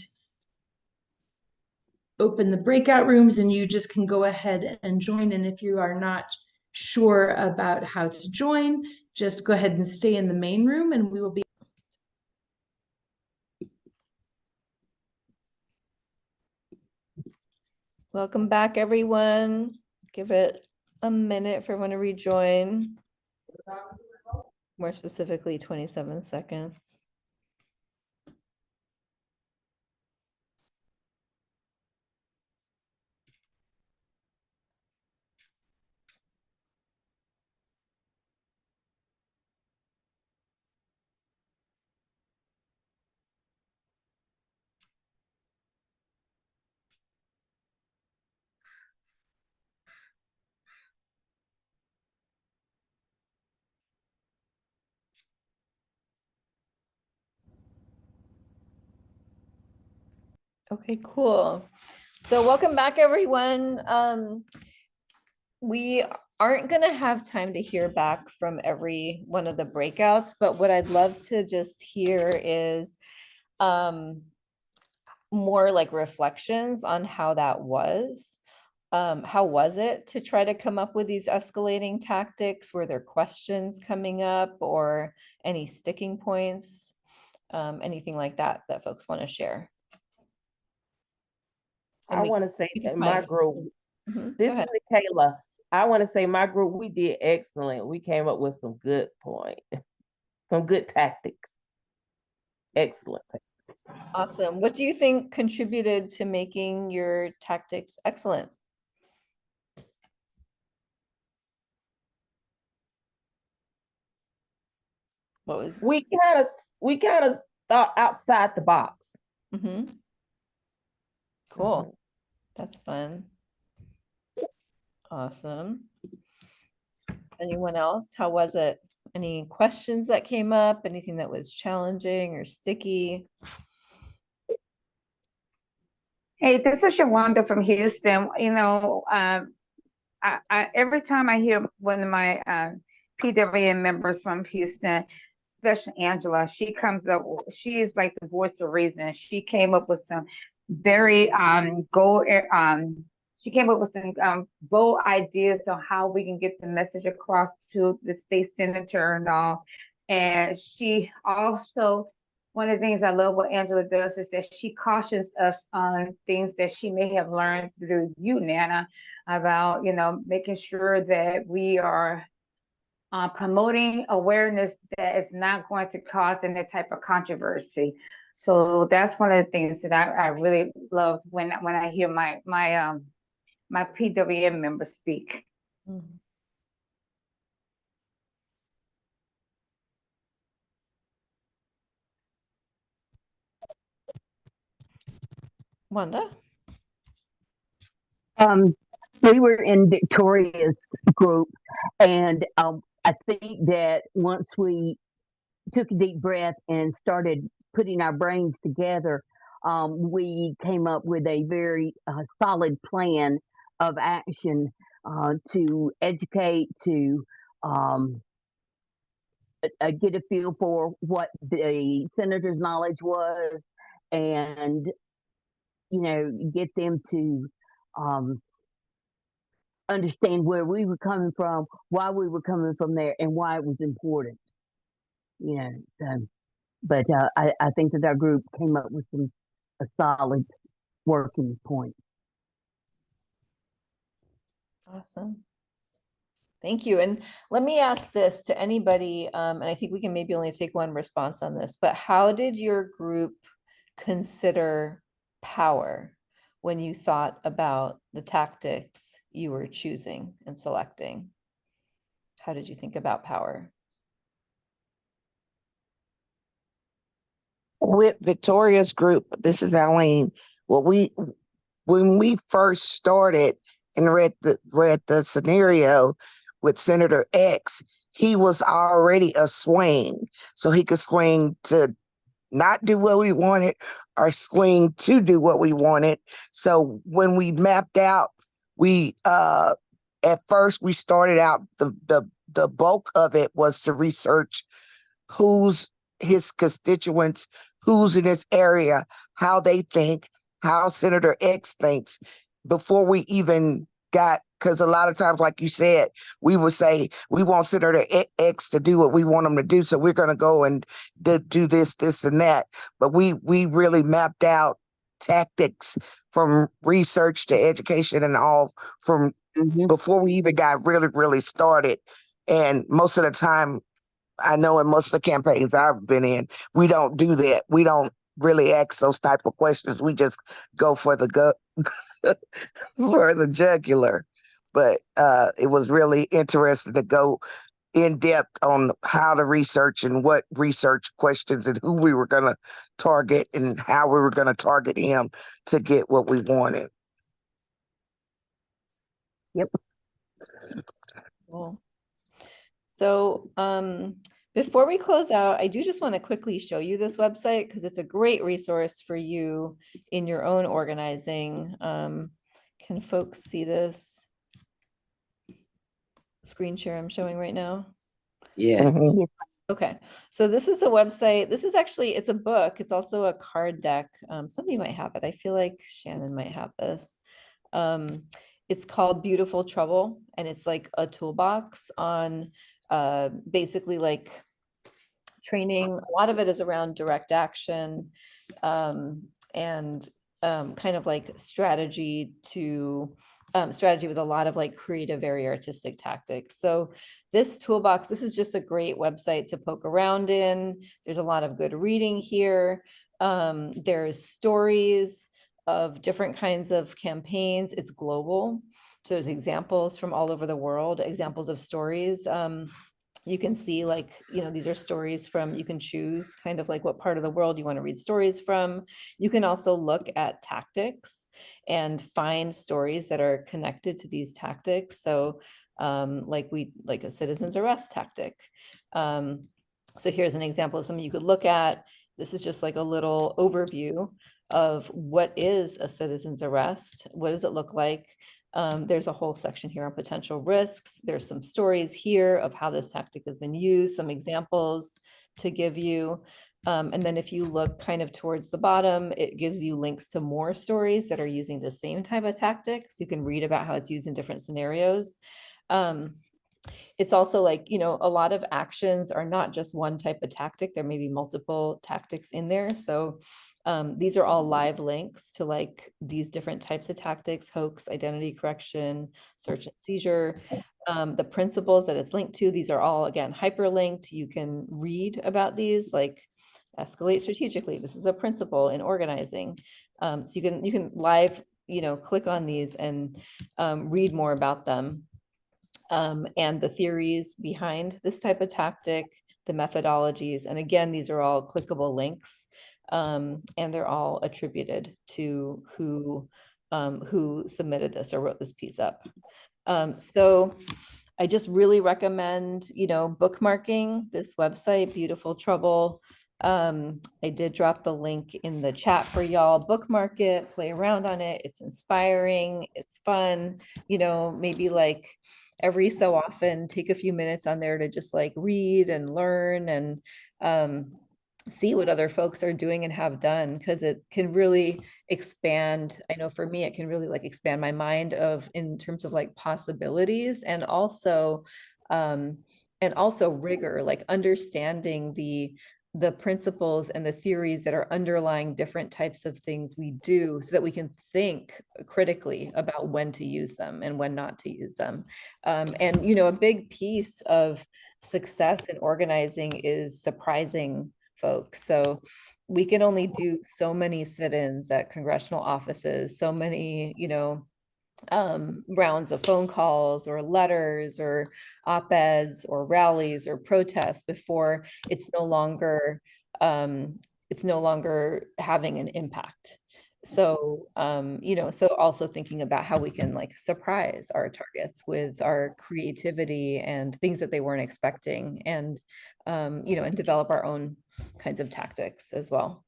open the breakout rooms, and you just can go ahead and join. And if you are not sure about how to join, just go ahead and stay in the main room and we will be. Welcome back, everyone. Give it a minute for everyone to rejoin. More specifically, 27 seconds. Okay, cool. So welcome back, everyone. We aren't going to have time to hear back from every one of the breakouts, but what I'd love to just hear is more like reflections on how that was. How was it to try to come up with these escalating tactics? Were there questions coming up or any sticking points? Anything like that that folks want to share? I want to say in my group, this is Michaela. I want to say my group, we did excellent. We came up with some good points, some good tactics. Excellent. Awesome. What do you think contributed to making your tactics excellent? What was? We kind of thought outside the box. Mm-hmm. Cool. That's fun. Awesome. Anyone else? How was it? Any questions that came up? Anything that was challenging or sticky? Hey, this is Shawanda from Houston. You know, every time I hear one of my PWN members from Houston, especially Angela, she comes up, she is like the voice of reason. She came up with some very she came up with some bold ideas on how we can get the message across to the state senator and all. And she also, one of the things I love what Angela does is that she cautions us on things that she may have learned through you, Nana, about, you know, making sure that we are promoting awareness that is not going to cause any type of controversy. So that's one of the things that I really loved when I hear my PWM members speak. Mm-hmm. Wanda? We were in Victoria's group, and I think that once we took a deep breath and started putting our brains together, we came up with a very solid plan of action to educate, to get a feel for what the senator's knowledge was, and get them to understand where we were coming from, why we were coming from there, and why it was important. But I think that our group came up with a solid working point. Awesome. Thank you. And let me ask this to anybody, and I think we can maybe only take one response on this, but how did your group consider power when you thought about the tactics you were choosing and selecting? How did you think about power? With Victoria's group, this is Eileen. When we first started and read the scenario with Senator X, he was already a swing, so he could swing to not do what we wanted or swing to do what we wanted. So when we mapped out, we at first we started out the bulk of it was to research who's his constituents, who's in this area, how they think, how Senator X thinks before we even got, because a lot of times, like you said, we would say we want Senator X to do what we want him to do, so we're going to go and do this, this, and that. But we really mapped out tactics from research to education and all from before we even got really started. And most of the time, I know in most of the campaigns I've been in, we don't do that. We don't really ask those type of questions. We just go for the for the jugular. But it was really interesting to go in depth on how to research and what research questions and who we were going to target and how we were going to target him to get what we wanted. Yep. Cool. So before we close out, I do just want to quickly show you this website because it's a great resource for you in your own organizing. Can folks see this screen share I'm showing right now? Yeah. Okay, so this is a website. This is actually, it's a book. It's also a card deck. Some of you might have it. I feel like Shannon might have this. It's called Beautiful Trouble, and it's like a toolbox on basically like training. A lot of it is around direct action and kind of like strategy to strategy with a lot of like creative, very artistic tactics. So this toolbox, this is just a great website to poke around in. There's a lot of good reading here. There's stories of different kinds of campaigns. It's global. So there's examples from all over the world, examples of stories. You can see like, these are stories from, you can choose kind of like what part of the world you want to read stories from. You can also look at tactics and find stories that are connected to these tactics. So like a citizen's arrest tactic. So here's an example of something you could look at. This is just like a little overview of what is a citizen's arrest. What does it look like? There's a whole section here on potential risks. There's some stories here of how this tactic has been used, some examples to give you. And then if you look kind of towards the bottom, it gives you links to more stories that are using the same type of tactics. You can read about how it's used in different scenarios. It's also like, a lot of actions are not just one type of tactic. There may be multiple tactics in there. So these are all live links to like these different types of tactics: hoax, identity correction, search and seizure. The principles that it's linked to, these are all, again, hyperlinked. You can read about these, like escalate strategically. This is a principle in organizing. So you can live, click on these and read more about them. And the theories behind this type of tactic, the methodologies. And again, these are all clickable links, and they're all attributed to who submitted this or wrote this piece up. So I just really recommend, bookmarking this website, Beautiful Trouble. I did drop the link in the chat for y'all. Bookmark it, play around on it. It's inspiring, it's fun, maybe like every so often take a few minutes on there to just like read and learn and see what other folks are doing and have done, because it can really expand. I know for me, it can really like expand my mind in terms of like possibilities, and also rigor, like understanding the principles and the theories that are underlying different types of things we do, so that we can think critically about when to use them and when not to use them. And, a big piece of success in organizing is surprising folks. So we can only do so many sit-ins at congressional offices, so many, rounds of phone calls or letters or op-eds or rallies or protests before it's no longer having an impact. So so also thinking about how we can like surprise our targets with our creativity and things that they weren't expecting, and and develop our own kinds of tactics as well.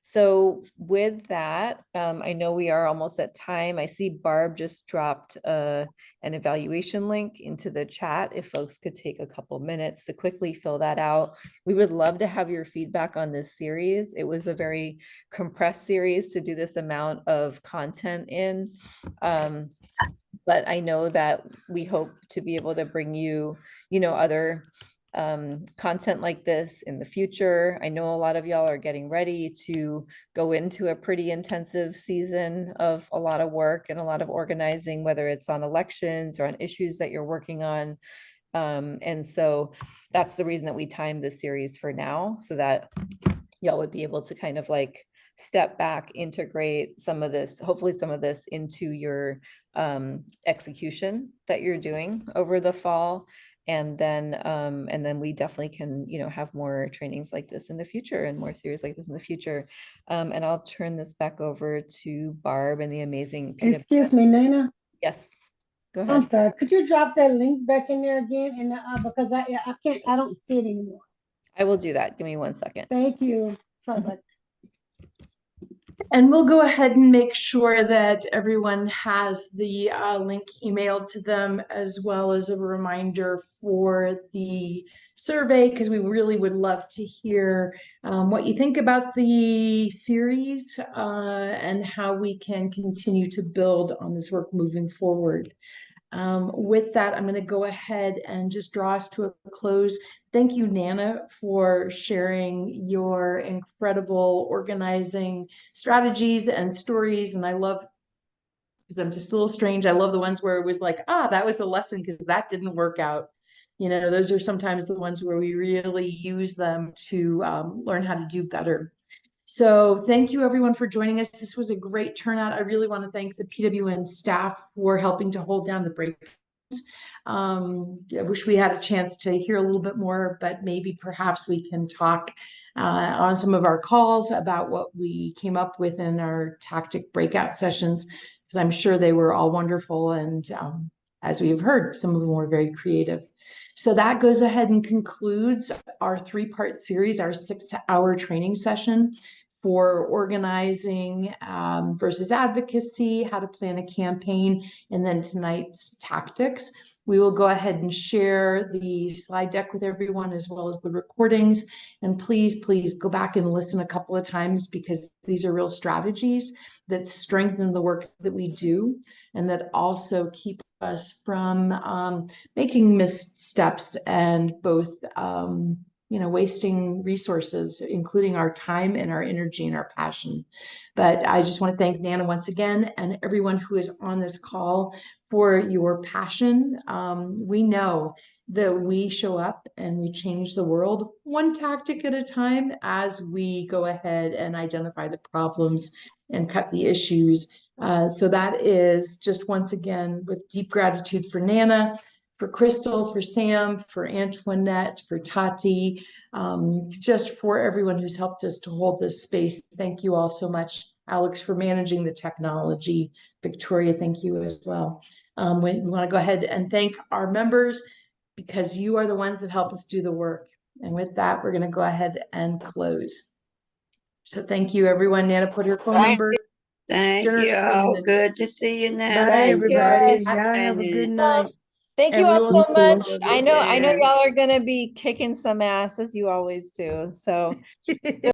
So with that, I know we are almost at time. I see Barb just dropped an evaluation link into the chat. If folks could take a couple minutes to quickly fill that out. We would love to have your feedback on this series. It was a very compressed series to do this amount of content in. But I know that we hope to be able to bring you, other content like this in the future. I know a lot of y'all are getting ready to go into a pretty intensive season of a lot of work and a lot of organizing, whether it's on elections or on issues that you're working on. And so that's the reason that we timed this series for now, so that y'all would be able to kind of like step back, integrate some of this, hopefully some of this, into your execution that you're doing over the fall. And then we definitely can, have more trainings like this in the future and more series like this in the future. And I'll turn this back over to Barb and the amazing PW. Excuse me, Nana. Yes, go I'm ahead. sorry. Could you drop that link back in there again? And because I can't, I don't see it anymore. I will do that. Give me 1 second. Thank you. Sorry about that. And we'll go ahead and make sure that everyone has the link emailed to them, as well as a reminder for the survey, because we really would love to hear what you think about the series and how we can continue to build on this work moving forward. With that, I'm going to go ahead and just draw us to a close. Thank you, Nana, for sharing your incredible organizing strategies and stories. And I love, because I'm just a little strange, I love the ones where it was like, that was a lesson because that didn't work out. You know, those are sometimes the ones where we really use them to learn how to do better. So thank you everyone for joining us. This was a great turnout. I really want to thank the PWN staff for helping to hold down the break. I wish we had a chance to hear a little bit more, but maybe perhaps we can talk on some of our calls about what we came up with in our tactic breakout sessions, because I'm sure they were all wonderful. And as we have heard, some of them were very creative. So that goes ahead and concludes our 3-part series, our 6-hour training session for organizing versus advocacy, how to plan a campaign, and then tonight's tactics. We will go ahead and share the slide deck with everyone as well as the recordings. And please, please go back and listen a couple of times, because these are real strategies that strengthen the work that we do and that also keep us from making missteps and both wasting resources, including our time and our energy and our passion. But I just want to thank Nana once again and everyone who is on this call for your passion. We know that we show up and we change the world one tactic at a time as we go ahead and identify the problems and cut the issues. So that is just once again with deep gratitude for Nana, for Crystal, for Sam, for Antoinette, for Tati, just for everyone who's helped us to hold this space. Thank you all so much. Alex, for managing the technology. Victoria, thank you as well. We want to go ahead and thank our members, because you are the ones that help us do the work. And with that, we're going to go ahead and close. So thank you, everyone. Nana put her phone number. Thank you all. Good to see you now. Bye, everybody. Y'all have a good Well, night. thank you And we all will so much. I know Yeah. y'all are gonna be kicking some ass, as you always do. So